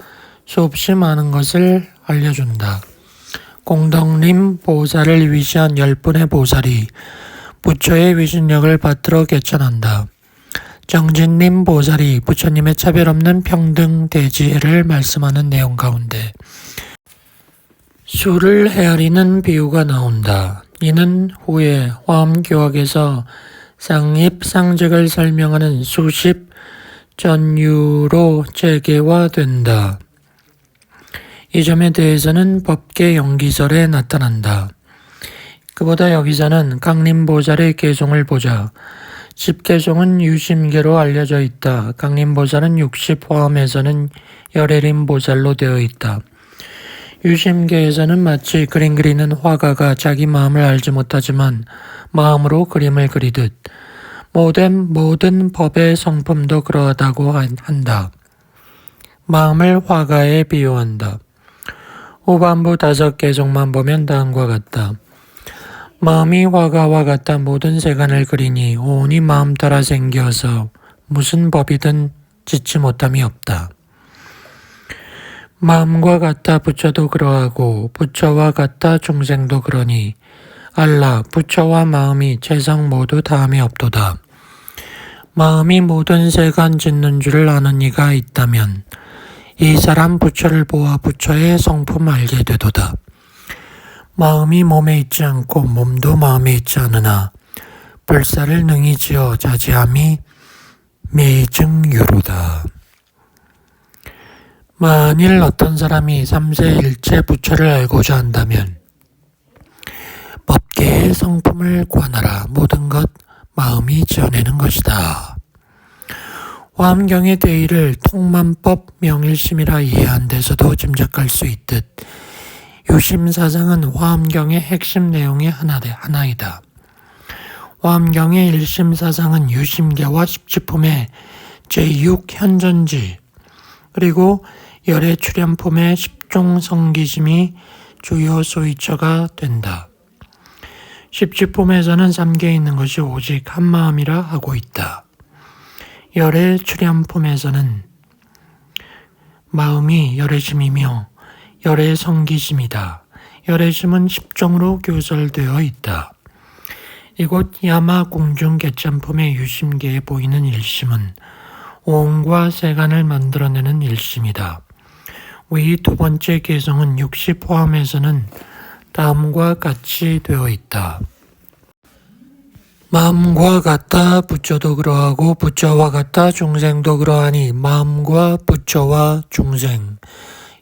수없이 많은 것을 알려준다. 공덕님 보살을 위시한 10분의 보살이 부처의 위신력을 받들어 개천한다. 정진님 보살이 부처님의 차별 없는 평등 대지혜를 말씀하는 내용 가운데 수를 헤아리는 비유가 나온다. 이는 후에 화엄교학에서 상입 상직을 설명하는 수십 전유로 재개화된다. 이 점에 대해서는 법계 영기설에 나타난다. 그보다 여기서는 강림보살의 개송을 보자. 10개송은 유심계로 알려져 있다. 강림보살은 60화엄에서는 열애림보살로 되어 있다. 유심계에서는 마치 그림 그리는 화가가 자기 마음을 알지 못하지만 마음으로 그림을 그리듯 모든 법의 성품도 그러하다고 한다. 마음을 화가에 비유한다. 후반부 5개송만 보면 다음과 같다. 마음이 화가와 같아 모든 세간을 그리니 온이 마음 따라 생겨서 무슨 법이든 짓지 못함이 없다. 마음과 같아 부처도 그러하고 부처와 같아 중생도 그러니 알라 부처와 마음이 재성 모두 다함이 없도다. 마음이 모든 세간 짓는 줄을 아는 이가 있다면 이 사람 부처를 보아 부처의 성품 알게 되도다. 마음이 몸에 있지 않고 몸도 마음에 있지 않으나 불사를 능히 지어 자지함이 매증유로다. 만일 어떤 사람이 삼세일체 부처를 알고자 한다면 법계의 성품을 관하라. 모든 것 마음이 지어내는 것이다. 화엄경의 대의를 통만법 명일심이라 이해한 데서도 짐작할 수 있듯 유심사상은 화엄경의 핵심 내용의 하나이다. 화엄경의 일심사상은 유심계와 십지품의 제6현전지 그리고 열의 출현품의 10종 성기심이 주요 소위처가 된다. 십지품에서는 삼계 있는 것이 오직 한 마음이라 하고 있다. 열의 출현품에서는 마음이 열애심이며 열의 성기심이다. 열애심은 십종으로 교설되어 있다. 이곳 야마 공중 개참품의 유심계에 보이는 일심은 오음과 세간을 만들어내는 일심이다. 위 두 번째 개성은 육시 포함해서는 다음과 같이 되어 있다. 마음과 같다 부처도 그러하고 부처와 같다 중생도 그러하니 마음과 부처와 중생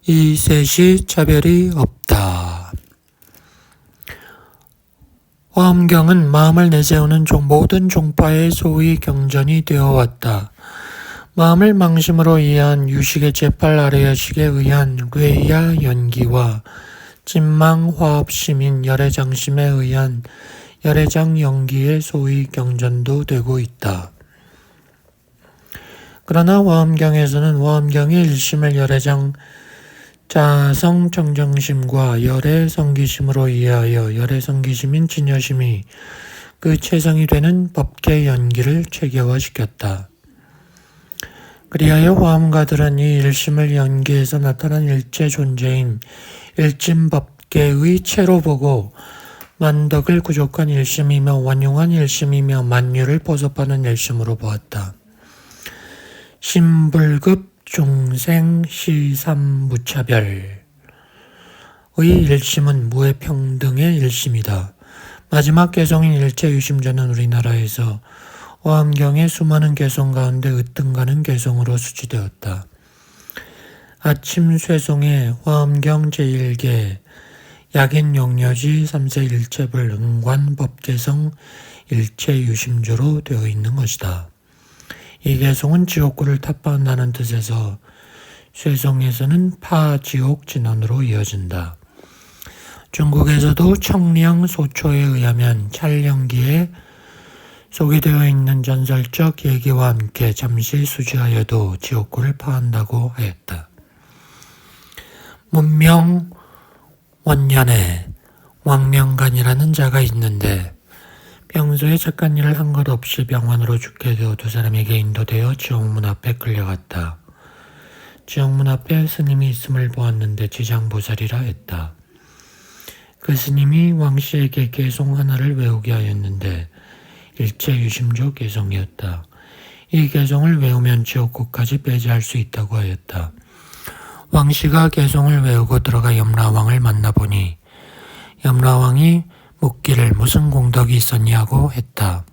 이 셋이 차별이 없다. 화엄경은 마음을 내세우는 모든 종파의 소위 경전이 되어 왔다. 마음을 망심으로 이해한 유식의 제8아래여식에 의한 뇌야 연기와 진망 화합심인 열애장심에 의한 열애장 연기의 소위 경전도 되고 있다. 그러나 화엄경에서는 화엄경의 일심을 열애장 자성 청정심과 열애 성기심으로 이해하여 열애 성기심인 진여심이 그 최성이 되는 법계 연기를 체계화시켰다. 그리하여 화엄가들은 이 일심을 연기해서 나타난 일체 존재인 일진법계의 체로 보고 만덕을 구족한 일심이며 완용한 일심이며 만유를 보섭하는 일심으로 보았다. 심불급 중생 시삼무차별의 일심은 무해평등의 일심이다. 마지막 개성인 일체유심전은 우리나라에서 화엄경의 수많은 개성 가운데 으뜸가는 개성으로 수치되었다. 아침 쇠송의 화엄경 제1개 약인용려지 3세 일체불 응관법개성 일체유심조로 되어 있는 것이다. 이 개성은 지옥구를 탑바한다는 뜻에서 쇠송에서는 파지옥 진원으로 이어진다. 중국에서도 청량 소초에 의하면 찰령기에 소개되어 있는 전설적 얘기와 함께 잠시 수지하여도 지옥구를 파한다고 하였다. 문명 원년에 왕명간이라는 자가 있는데 평소에 착한 일을 한 것 없이 병원으로 죽게 되어 두 사람에게 인도되어 지옥문 앞에 끌려갔다. 지옥문 앞에 스님이 있음을 보았는데 지장보살이라 했다. 그 스님이 왕씨에게 개송 하나를 외우게 하였는데 일체유심조 개송이었다. 이 개송을 외우면 지옥구까지 배제할 수 있다고 하였다. 왕씨가 개송을 외우고 들어가 염라왕을 만나보니 염라왕이 묻기를 무슨 공덕이 있었냐고 했다.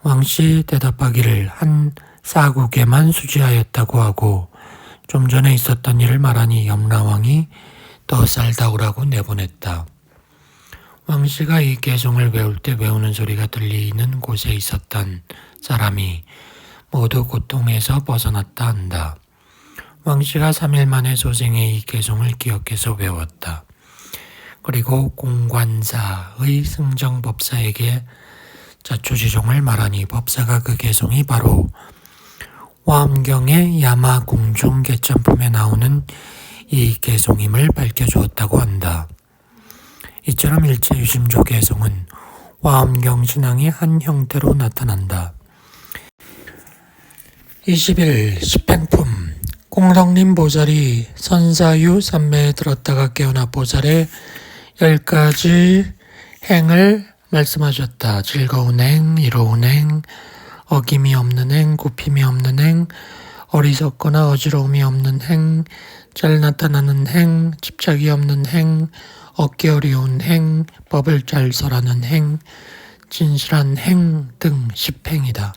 왕씨 대답하기를 한 사국에만 수지하였다고 하고 좀 전에 있었던 일을 말하니 염라왕이 더 쌀다우라고 내보냈다. 왕씨가 이 개송을 외울 때 외우는 소리가 들리는 곳에 있었던 사람이 모두 고통에서 벗어났다 한다. 왕씨가 3일 만에 소생의 이 개송을 기억해서 외웠다. 그리고 공관사의 승정법사에게 자초지종을 말하니 법사가 그 개송이 바로 화엄경의 야마공중 개참품에 나오는 이 개송임을 밝혀주었다고 한다. 이처럼 일체유심조 개송은 화엄경 신앙의 한 형태로 나타난다. 21. 십행품 공덕림 보살이 선사유 삼매에 들었다가 깨어나 보살의 10가지 행을 말씀하셨다. 즐거운 행, 이로운 행, 어김이 없는 행, 굽힘이 없는 행, 어리석거나 어지러움이 없는 행, 잘 나타나는 행, 집착이 없는 행, 얻기 어려운 행, 법을 잘 설하는 행, 진실한 행 등 10행이다.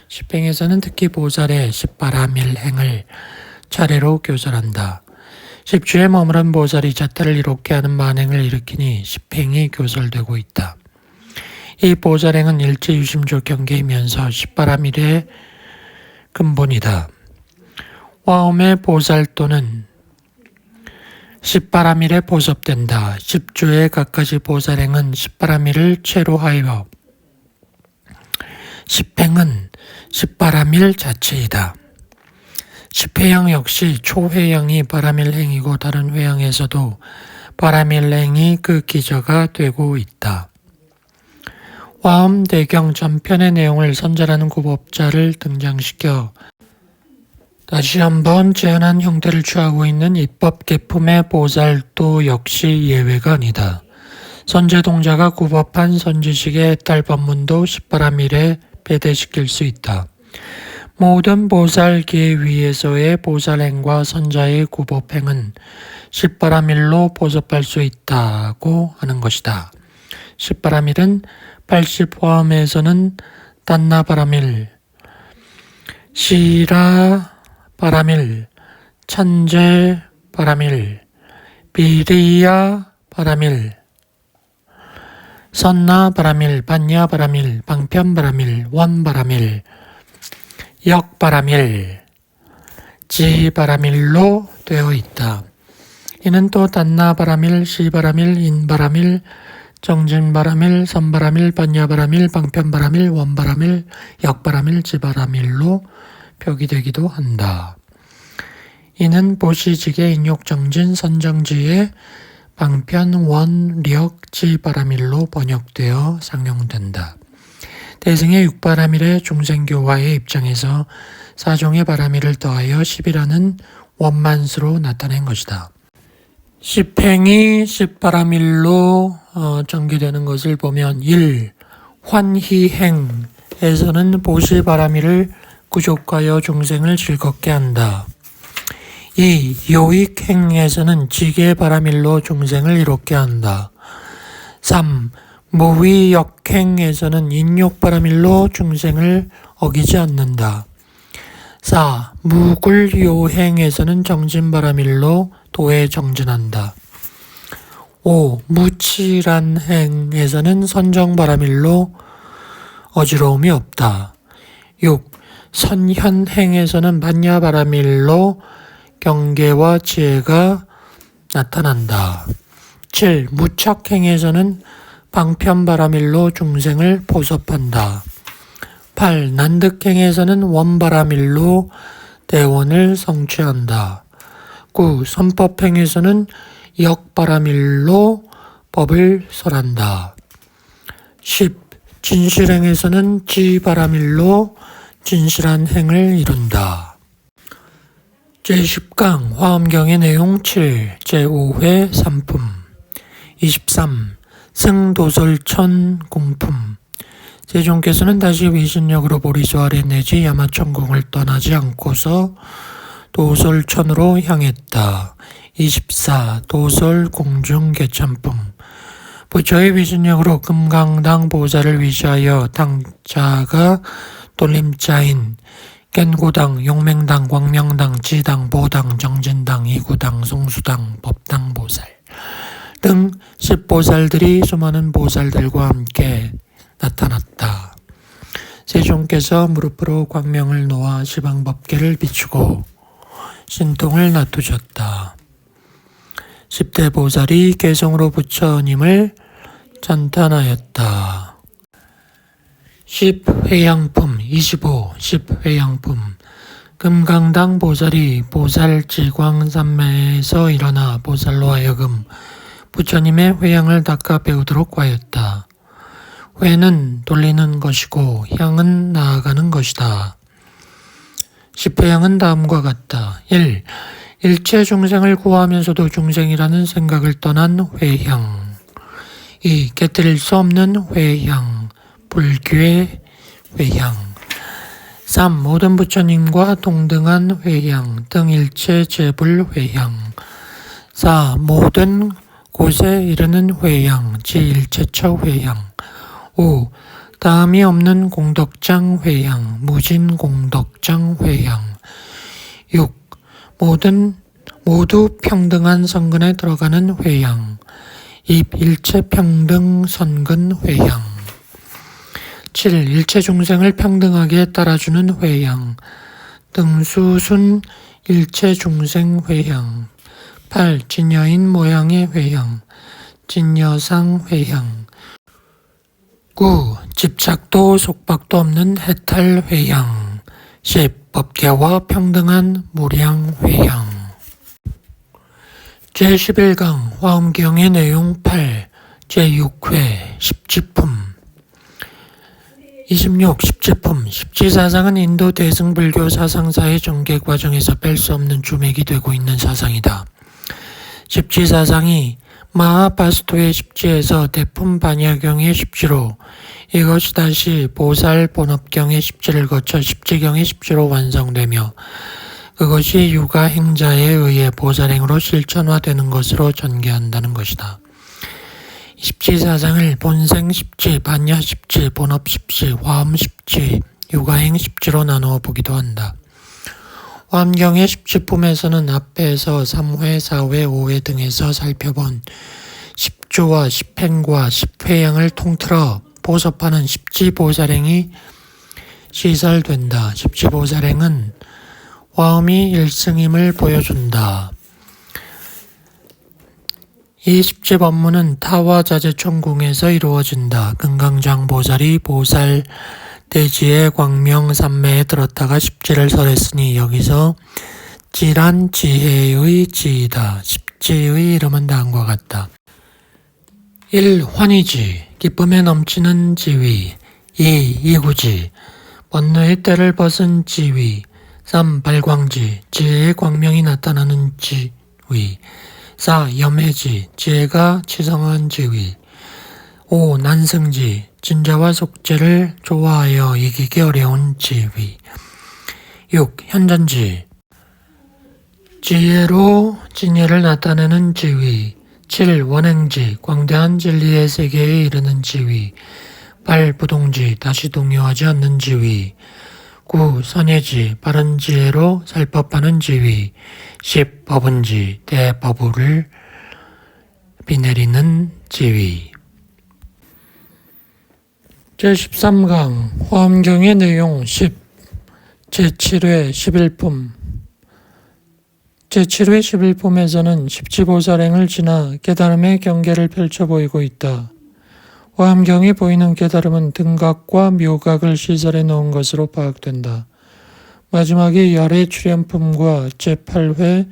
10행에서는 특히 보살의 10바라밀 행을 차례로 교설한다. 10주에 머무른 보살이 자태를 이롭게 하는 만행을 일으키니 10행이 교설되고 있다. 이 보살행은 일체유심조 경계이면서 10바라밀의 근본이다. 화엄의 보살도는 10바라밀에 보섭된다. 10주의 각가지 보살행은 10바라밀을 채로 하여 10행은 10바라밀 자체이다. 10회양 역시 초회양이 바라밀행이고 다른 회양에서도 바라밀행이 그 기저가 되고 있다. 화엄 대경 전편의 내용을 선자라는 구법자를 등장시켜 다시 한번 제한한 형태를 취하고 있는 입법 계품의 보살도 역시 예외가 아니다. 선제동자가 구법한 선지식의 해탈 법문도 십바라밀에 배대시킬 수 있다. 모든 보살계 위에서의 보살행과 선자의 구법행은 십바라밀로 보섭할 수 있다고 하는 것이다. 십바라밀은 80화엄에서는 단나바라밀, 시라바라밀, 찬제바라밀, 비리야바라밀, 선나바라밀, 반야바라밀, 방편바라밀, 원바라밀, 역바라밀, 지바라밀로 되어 있다. 이는 또 단나바라밀, 시바라밀, 인바라밀, 정진바라밀, 선바라밀, 반야바라밀, 방편바라밀, 원바라밀, 역바라밀, 지바라밀로 표기되기도 한다. 이는 보시직의 인욕정진 선정지의 방편, 원, 력, 지바라밀로 번역되어 상용된다. 대승의 육바라밀의 중생교화의 입장에서 사종의 바라밀을 더하여 10이라는 원만수로 나타낸 것이다. 십행이 십바라밀로 전개되는 것을 보면 1. 환희행에서는 보시바라밀을 구족하여 중생을 즐겁게 한다. 2. 요익행에서는 지게바라밀로 중생을 이롭게 한다. 3. 무위역행에서는 인욕바라밀로 중생을 어기지 않는다. 4. 무굴요행에서는 정진바라밀로 도에 정진한다. 5. 무치란행에서는 선정바라밀로 어지러움이 없다. 6. 선현행에서는 반야바라밀로 경계와 지혜가 나타난다. 7. 무척행에서는 방편바라밀로 중생을 보섭한다. 8. 난득행에서는 원바라밀로 대원을 성취한다. 9. 선법행에서는 역바라밀로 법을 설한다. 10. 진실행에서는 지바라밀로 진실한 행을 이룬다. 제10강 화엄경의 내용 7. 제5회 3품 23. 승도솔천 공품 세종께서는 다시 위신역으로 보리수 아래 내지 야마천공을 떠나지 않고서 도솔천으로 향했다. 24. 도솔 공중 개천품 부처의 위신역으로 금강당 보살을 위시하여 당자가 돌림자인 겐고당, 용맹당, 광명당, 지당, 보당, 정진당, 이구당, 송수당, 법당 보살 등 10보살들이 수많은 보살들과 함께 나타났다. 세종께서 무릎으로 광명을 놓아 시방법계를 비추고 신통을 놔두셨다. 10대 보살이 개성으로 부처님을 찬탄하였다. 10회양품 25. 10회양품 금강당 보살이 보살지광산매에서 일어나 보살로 하여금 부처님의 회양을 닦아 배우도록 하였다. 회는 돌리는 것이고 향은 나아가는 것이다. 10회양은 다음과 같다. 1. 일체 중생을 구하면서도 중생이라는 생각을 떠난 회향. 2. 깨뜨릴 수 없는 회향. 불교의 회향. 3. 모든 부처님과 동등한 회향 등 일체 제불 회향. 4. 모든 곳에 이르는 회향, 지일체처 회향. 5. 다음이 없는 공덕장 회향, 무진 공덕장 회향. 6. 모두 평등한 선근에 들어가는 회향, 입일체 평등 선근 회향. 7. 일체 중생을 평등하게 따라주는 회향, 등수순 일체 중생 회향. 8. 진여인 모양의 회향, 진여상 회향. 9. 집착도 속박도 없는 해탈 회향. 10. 법계와 평등한 무량 회향. 제11강 화엄경의 내용 8. 제6회 십지품 26. 십지품. 십지사상은 인도 대승불교 사상사의 전개 과정에서 뺄 수 없는 주맥이 되고 있는 사상이다. 십지사상이 마하바스토의 십지에서 대품 반야경의 십지로, 이것이 다시 보살 본업경의 십지를 거쳐 십지경의 십지로 완성되며 그것이 유가행자에 의해 보살행으로 실천화되는 것으로 전개한다는 것이다. 십지사상을 본생 십지, 반야 십지, 본업 십지, 화엄 십지, 유가행 십지로 나누어 보기도 한다. 화엄경의 십지품에서는 앞에서 3회, 4회, 5회 등에서 살펴본 십주와 십행과 십회양을 통틀어 보섭하는 십지보살행이 시설된다. 십지보살행은 화엄이 일승임을 보여준다. 이 십집 업무는 타화자재천궁에서 이루어진다. 금강장보살이 보살 대지의 광명산매에 들었다가 십지를 설했으니 여기서 지란 지혜의 지이다. 십지의 이름은 다음과 같다. 1. 환희지, 기쁨에 넘치는 지위. 2. 이구지, 번뇌의 때를 벗은 지위. 3. 발광지, 지혜의 광명이 나타나는 지위. 4. 염해지, 지혜가 치성한 지위. 5. 난승지, 진자와 속죄를 좋아하여 이기기 어려운 지위. 6. 현전지, 지혜로 진예를 나타내는 지위. 7. 원행지, 광대한 진리의 세계에 이르는 지위. 8. 부동지, 다시 동요하지 않는 지위. 9. 선예지, 바른 지혜로 살법하는 지위. 10. 법은지, 대법을 비내리는 지위. 제13강 화엄경의 내용 10. 제7회 11품. 제7회 11품에서는 십지보살행을 지나 깨달음의 경계를 펼쳐 보이고 있다. 화엄경이 보이는 깨달음은 등각과 묘각을 시설해 놓은 것으로 파악된다. 마지막이 열의 출현품과 제8회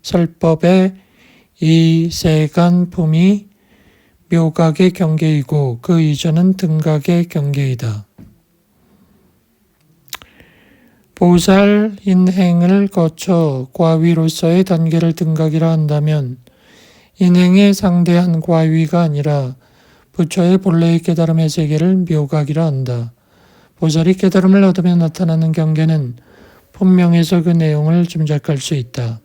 설법의 이세간품이 묘각의 경계이고 그 이전은 등각의 경계이다. 보살 인행을 거쳐 과위로서의 단계를 등각이라 한다면 인행에 상대한 과위가 아니라 부처의 본래의 깨달음의 세계를 묘각이라 한다. 보살이 깨달음을 얻으며 나타나는 경계는 본명에서 그 내용을 짐작할 수 있다.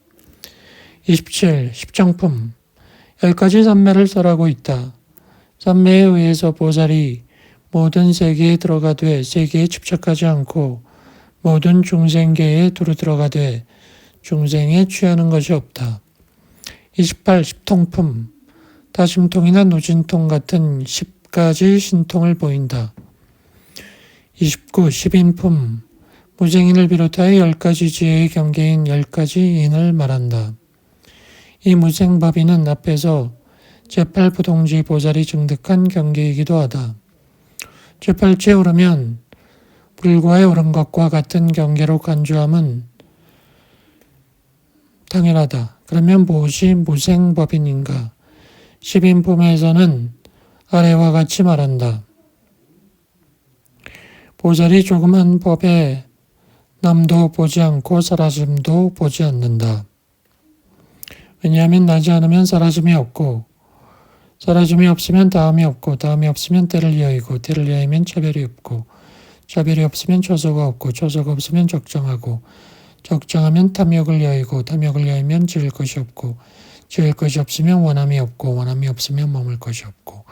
27. 십정품. 10가지 산매를 설하고 있다. 산매에 의해서 보살이 모든 세계에 들어가되 세계에 집착하지 않고 모든 중생계에 두루 들어가되 중생에 취하는 것이 없다. 28. 십통품. 다심통이나 노진통 같은 10가지 신통을 보인다. 29. 십인품. 무생인을 비롯하여 10가지 지혜의 경계인 10가지 인을 말한다. 이 무생법인은 앞에서 제8부동지 보살이 증득한 경계이기도 하다. 제8지에 오르면 불과에 오른 것과 같은 경계로 간주함은 당연하다. 그러면 무엇이 무생법인인가? 십인품에서는 아래와 같이 말한다. 보살이 조그만 법에 남도 보지 않고 사라짐도 보지 않는다. 왜냐하면 나지 않으면 사라짐이 없고 사라짐이 없으면 다음이 없고 다음이 없으면 때를 여의고 때를 여의면 차별이 없고 차별이 없으면 처소가 없고 처소가 없으면 적정하고 적정하면 탐욕을 여의고 탐욕을 여의면 지을 것이 없고 지을 것이 없으면 원함이 없고 원함이 없으면 머물 것이 없고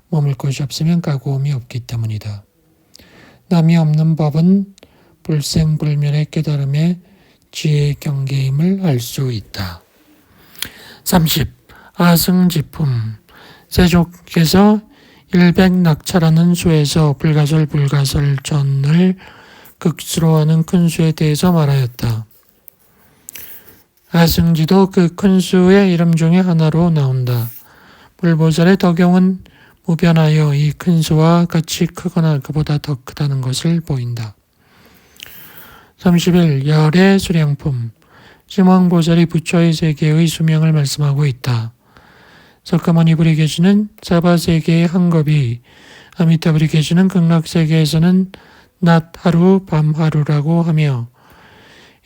머물 것이 없으면 가고움이 없기 때문이다. 남이 없는 법은 불생불멸의 깨달음의 지혜의 경계임을 알 수 있다. 30. 아승지품. 세족께서 일백낙차라는 수에서 불가설전을 극수로 하는 큰 수에 대해서 말하였다. 아승지도 그 큰 수의 이름 중에 하나로 나온다. 불보살의 덕용은 무변하여 이 큰 수와 같이 크거나 그보다 더 크다는 것을 보인다. 31. 열의 수량품. 심왕보살이 부처의 세계의 수명을 말씀하고 있다. 석가모니 계시는 사바세계의 한 겁이 아미타불이 계시는 극락세계에서는 낮 하루, 밤 하루라고 하며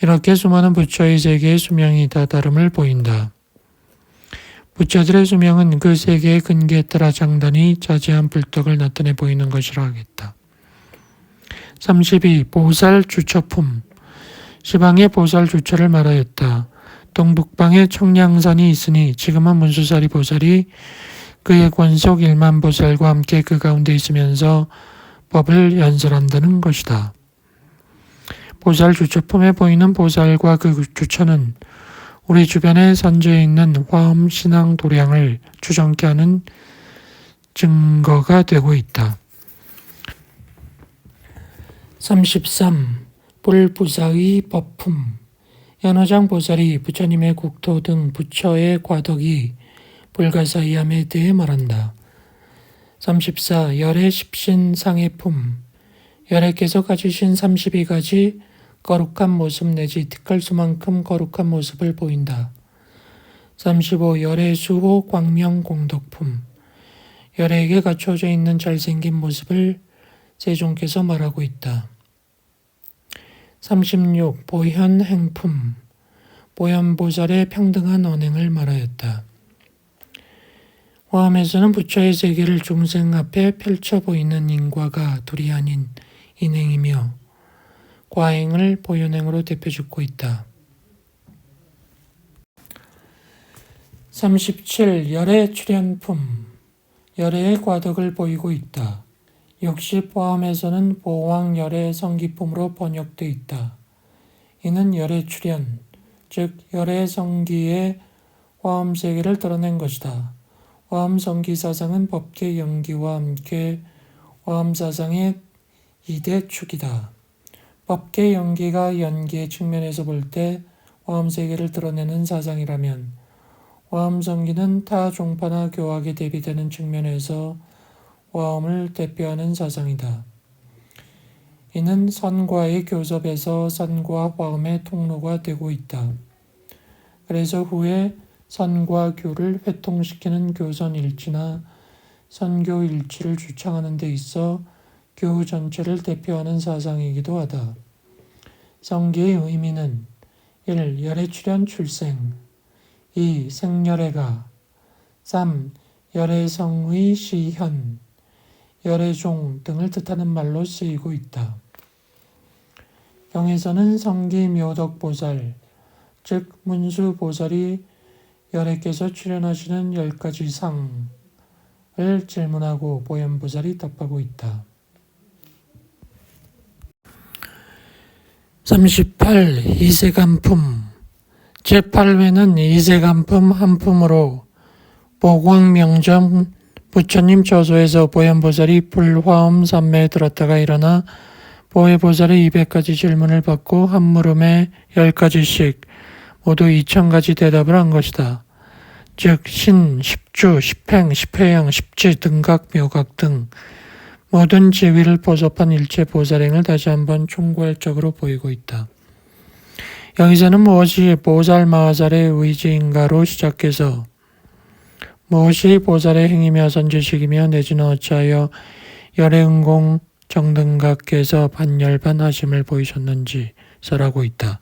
이렇게 수많은 부처의 세계의 수명이 다 다름을 보인다. 부처들의 수명은 그 세계의 근기에 따라 장단이 자세한 불떡을 나타내 보이는 것이라 하겠다. 32. 보살 주처품. 시방의 보살 주처를 말하였다. 동북방에 청량산이 있으니 지금은 문수사리 보살이 그의 권속 1만 보살과 함께 그 가운데 있으면서 법을 연설한다는 것이다. 보살 주처품에 보이는 보살과 그 주처는 우리 주변에 산재해 있는 화엄 신앙 도량을 추정케 하는 증거가 되고 있다. 33. 불부사의 법품. 연화장 보살이 부처님의 국토 등 부처의 과덕이 불가사의함에 대해 말한다. 34. 열의 십신 상해품. 열애께서 가지신 32가지 거룩한 모습 내지 티끌수만큼 거룩한 모습을 보인다. 35. 열의 수호 광명 공덕품. 열애에게 갖춰져 있는 잘생긴 모습을 세종께서 말하고 있다. 36. 보현 행품. 보현보살의 평등한 언행을 말하였다. 화엄에서는 부처의 세계를 중생 앞에 펼쳐 보이는 인과가 둘이 아닌 인행이며 과행을 보현행으로 대표짓고 있다. 37. 열의 출현품. 열애의 과덕을 보이고 있다. 역시 화엄에서는 보왕열의 성기품으로 번역되어 있다. 이는 열의 출현, 즉 열의 성기의 화엄 세계를 드러낸 것이다. 화엄 성기 사상은 법계 연기와 함께 화엄 사상의 2대 축이다. 법계 연기가 연기의 측면에서 볼 때 화엄 세계를 드러내는 사상이라면 화엄 성기는 타 종파나 교학에 대비되는 측면에서 화엄을 대표하는 사상이다. 이는 선과의 교섭에서 선과 화엄의 통로가 되고 있다. 그래서 후에 선과 교를 회통시키는 교선일치나 선교일치를 주창하는 데 있어 교 전체를 대표하는 사상이기도 하다. 성기의 의미는 1. 열의 출현 출생 2. 생열애가 3. 열의 성의 시현 열의 종 등을 뜻하는 말로 쓰이고 있다. 경에서는 성기 묘덕보살, 즉 문수보살이 열애께서 출현하시는 10가지 상을 질문하고 보현보살이 답하고 있다. 38. 이세간품. 제8회는 이세간품 한 품으로 보광명점 부처님 저소에서 보현보살이 불화엄 삼매에 들었다가 일어나 보혜보살의 200가지 질문을 받고 한 물음에 10가지씩 모두 2000가지 대답을 한 것이다. 즉 신, 십주, 십행, 십회양, 십지, 등각, 묘각 등 모든 지위를 포섭한 일체 보살행을 다시 한번 총괄적으로 보이고 있다. 여기서는 무엇이 보살 마하살의 의지인가로 시작해서 무엇이 보살의 행위며 선지식이며 내지는 어찌하여 열애응공 정등각께서 반열반하심을 보이셨는지 설하고 있다.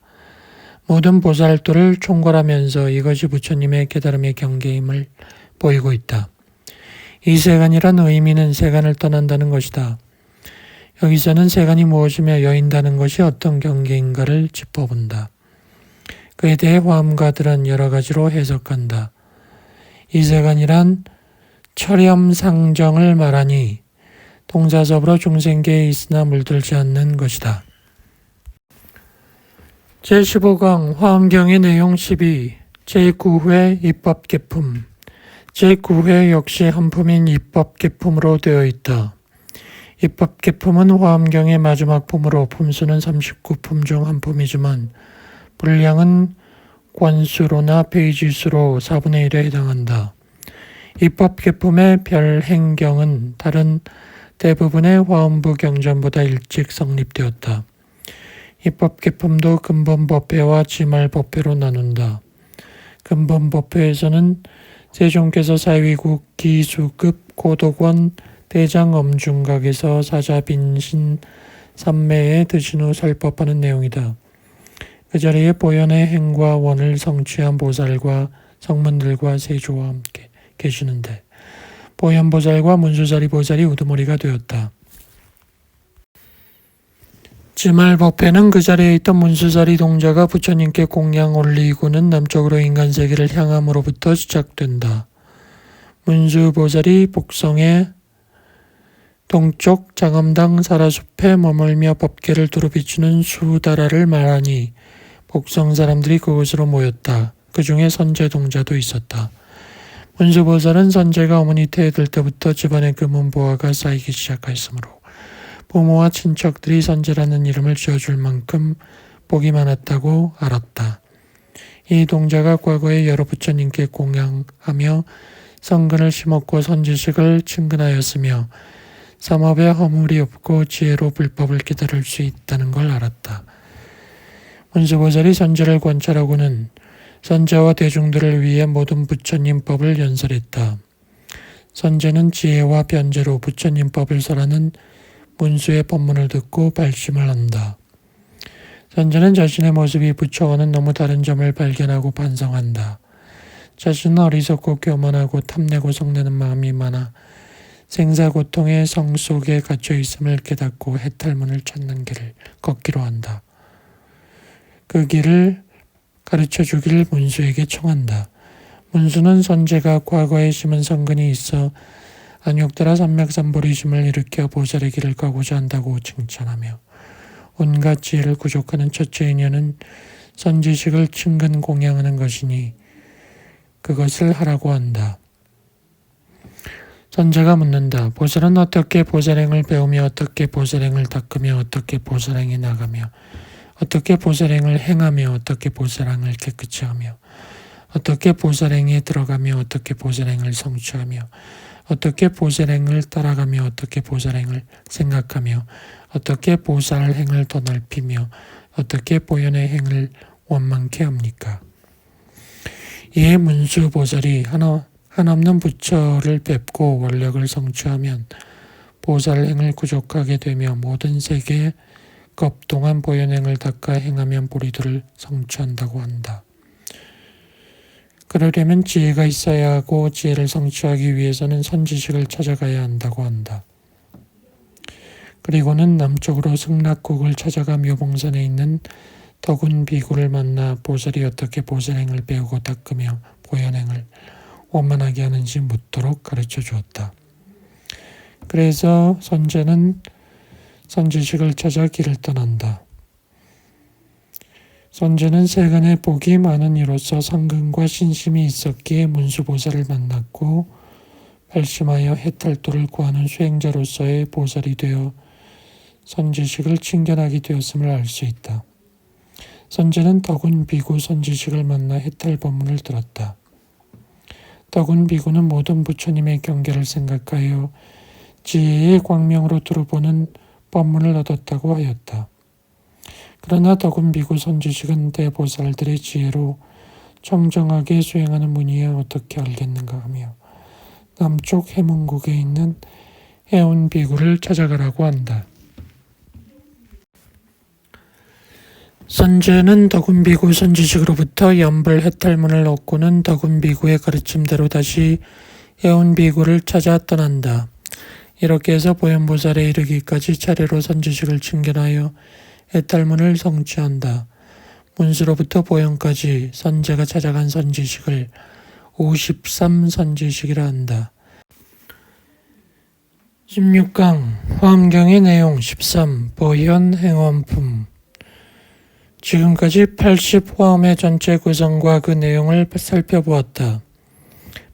모든 보살도를 총괄하면서 이것이 부처님의 깨달음의 경계임을 보이고 있다. 이 세간이란 의미는 세간을 떠난다는 것이다. 여기서는 세간이 무엇이며 여인다는 것이 어떤 경계인가를 짚어본다. 그에 대해 화엄가들은 여러 가지로 해석한다. 이 세간이란 철염상정을 말하니 동사섭으로 중생계에 있으나 물들지 않는 것이다. 제15강 화엄경의 내용 12 제9회 입법계품. 제9회 역시 한 품인 입법계품으로 되어 있다. 입법계품은 화엄경의 마지막 품으로 품수는 39품 중 한 품이지만 분량은 권수로나 페이지수로 4분의 1에 해당한다. 입법계품의 별행경은 다른 대부분의 화엄부 경전보다 일찍 성립되었다. 입법계품도 근본법회와 지말법회로 나눈다. 근본법회에서는 세종께서 사위국 기수급 고독원 대장 엄중각에서 사자 빈신 삼매에 드신 후 설법하는 내용이다. 그 자리에 보현의 행과 원을 성취한 보살과 성문들과 세조와 함께 계시는데 보현보살과 문수자리 보살이 우두머리가 되었다. 지말 법회는 그 자리에 있던 문수자리 동자가 부처님께 공양 올리고는 남쪽으로 인간세계를 향함으로부터 시작된다. 문수보살이 복성의 동쪽 장엄당 사라숲에 머물며 법계를 두루 비추는 수다라를 말하니 복성 사람들이 그곳으로 모였다. 그 중에 선제동자도 있었다. 문수보살은 선제가 어머니 태에 들 때부터 집안에 금은보화가 쌓이기 시작하였으므로 부모와 친척들이 선제라는 이름을 지어줄 만큼 복이 많았다고 알았다. 이 동자가 과거에 여러 부처님께 공양하며 성근을 심었고 선지식을 친근하였으며 삼업에 허물이 없고 지혜로 불법을 깨달을 수 있다는 걸 알았다. 문수보살이 선제를 관찰하고는 선제와 대중들을 위해 모든 부처님 법을 연설했다. 선제는 지혜와 변제로 부처님 법을 설하는 문수의 법문을 듣고 발심을 한다. 선제는 자신의 모습이 부처와는 너무 다른 점을 발견하고 반성한다. 자신은 어리석고 교만하고 탐내고 성내는 마음이 많아 생사고통의 성 속에 갇혀 있음을 깨닫고 해탈문을 찾는 길을 걷기로 한다. 그 길을 가르쳐 주길 문수에게 청한다. 문수는 선제가 과거에 심은 성근이 있어 안욕따라 삼맥삼보리심을 일으켜 보살의 길을 가고자 한다고 칭찬하며 온갖 지혜를 구족하는 첫째 인연은 선지식을 친근 공양하는 것이니 그것을 하라고 한다. 선제가 묻는다. 보살은 어떻게 보살행을 배우며 어떻게 보살행을 닦으며 어떻게 보살행에 나가며 어떻게 보살행을 행하며 어떻게 보살행을 깨끗이 하며 어떻게 보살행에 들어가며 어떻게 보살행을 성취하며 어떻게 보살행을 따라가며 어떻게 보살행을 생각하며 어떻게 보살행을 더 넓히며 어떻게 보현의 행을 원만케 합니까? 이에 문수보살이 한없는 부처를 뵙고 원력을 성취하면 보살행을 구족하게 되며 모든 세계에 겁동안 보현행을 닦아 행하면 보리도를 성취한다고 한다. 그러려면 지혜가 있어야 하고 지혜를 성취하기 위해서는 선지식을 찾아가야 한다고 한다. 그리고는 남쪽으로 승락국을 찾아가 묘봉산에 있는 덕운 비구를 만나 보살이 어떻게 보살행을 배우고 닦으며 보현행을 원만하게 하는지 묻도록 가르쳐 주었다. 그래서 선제는 선지식을 찾아 길을 떠난다. 선제는 세간의 복이 많은 이로써 상근과 신심이 있었기에 문수보살을 만났고 발심하여 해탈도를 구하는 수행자로서의 보살이 되어 선지식을 친견하게 되었음을 알 수 있다. 선제는 덕운 비구 선지식을 만나 해탈 법문을 들었다. 덕운 비구는 모든 부처님의 경계를 생각하여 지혜의 광명으로 두루보는 법문을 얻었다고 하였다. 그러나 덕운 비구 선지식은 대보살들의 지혜로 청정하게 수행하는 문의야 어떻게 알겠는가 하며 남쪽 해문국에 있는 해운 비구를 찾아가라고 한다. 선제는 덕운 비구 선지식으로부터 연불 해탈문을 얻고는 덕운 비구의 가르침대로 다시 해운 비구를 찾아 떠난다. 이렇게 해서 보현보살에 이르기까지 차례로 선지식을 친견하여 해탈문을 성취한다. 문수로부터 보현까지 선제가 찾아간 선지식을 53선지식이라 한다. 16강 화엄경의 내용 13 보현 행원품. 지금까지 80화엄의 전체 구성과 그 내용을 살펴보았다.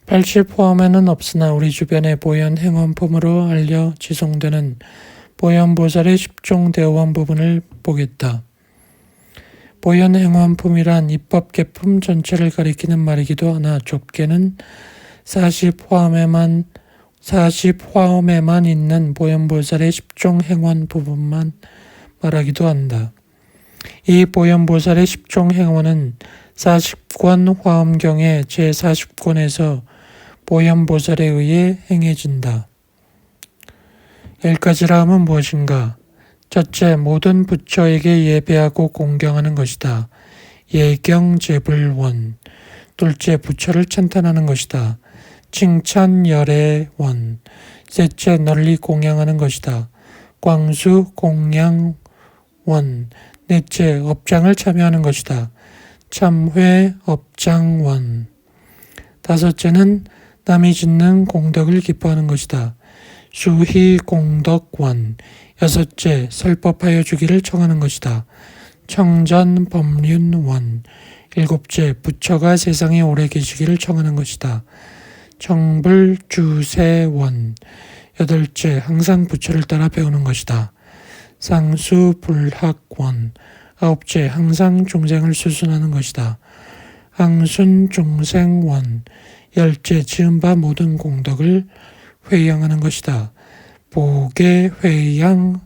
80화엄에는 없으나 우리 주변의 보현 행원품으로 알려 지송되는 보현보살의 10종 대원 부분을 보겠다. 보현 행원품이란 입법계품 전체를 가리키는 말이기도 하나 좁게는 40화엄에만 있는 보현보살의 10종 행원 부분만 말하기도 한다. 이 보현보살의 10종 행원은 40권 화엄경의 제40권에서 보현보살에 의해 행해진다. 10가지라 함은 무엇인가? 첫째, 모든 부처에게 예배하고 공경하는 것이다. 예경제불원. 둘째, 부처를 찬탄하는 것이다. 칭찬열애원. 셋째, 널리 공양하는 것이다. 광수 공양원. 넷째, 업장을 참여하는 것이다. 참회 업장원. 다섯째는 남이 짓는 공덕을 기뻐하는 것이다. 수희 공덕원. 여섯째, 설법하여 주기를 청하는 것이다. 청전 법륜원. 일곱째, 부처가 세상에 오래 계시기를 청하는 것이다. 청불주세원. 여덟째, 항상 부처를 따라 배우는 것이다. 상수불학원. 아홉째, 항상 중생을 수순하는 것이다. 항순중생원. 열째, 지은 바 모든 공덕을 회양하는 것이다. 보계회양원.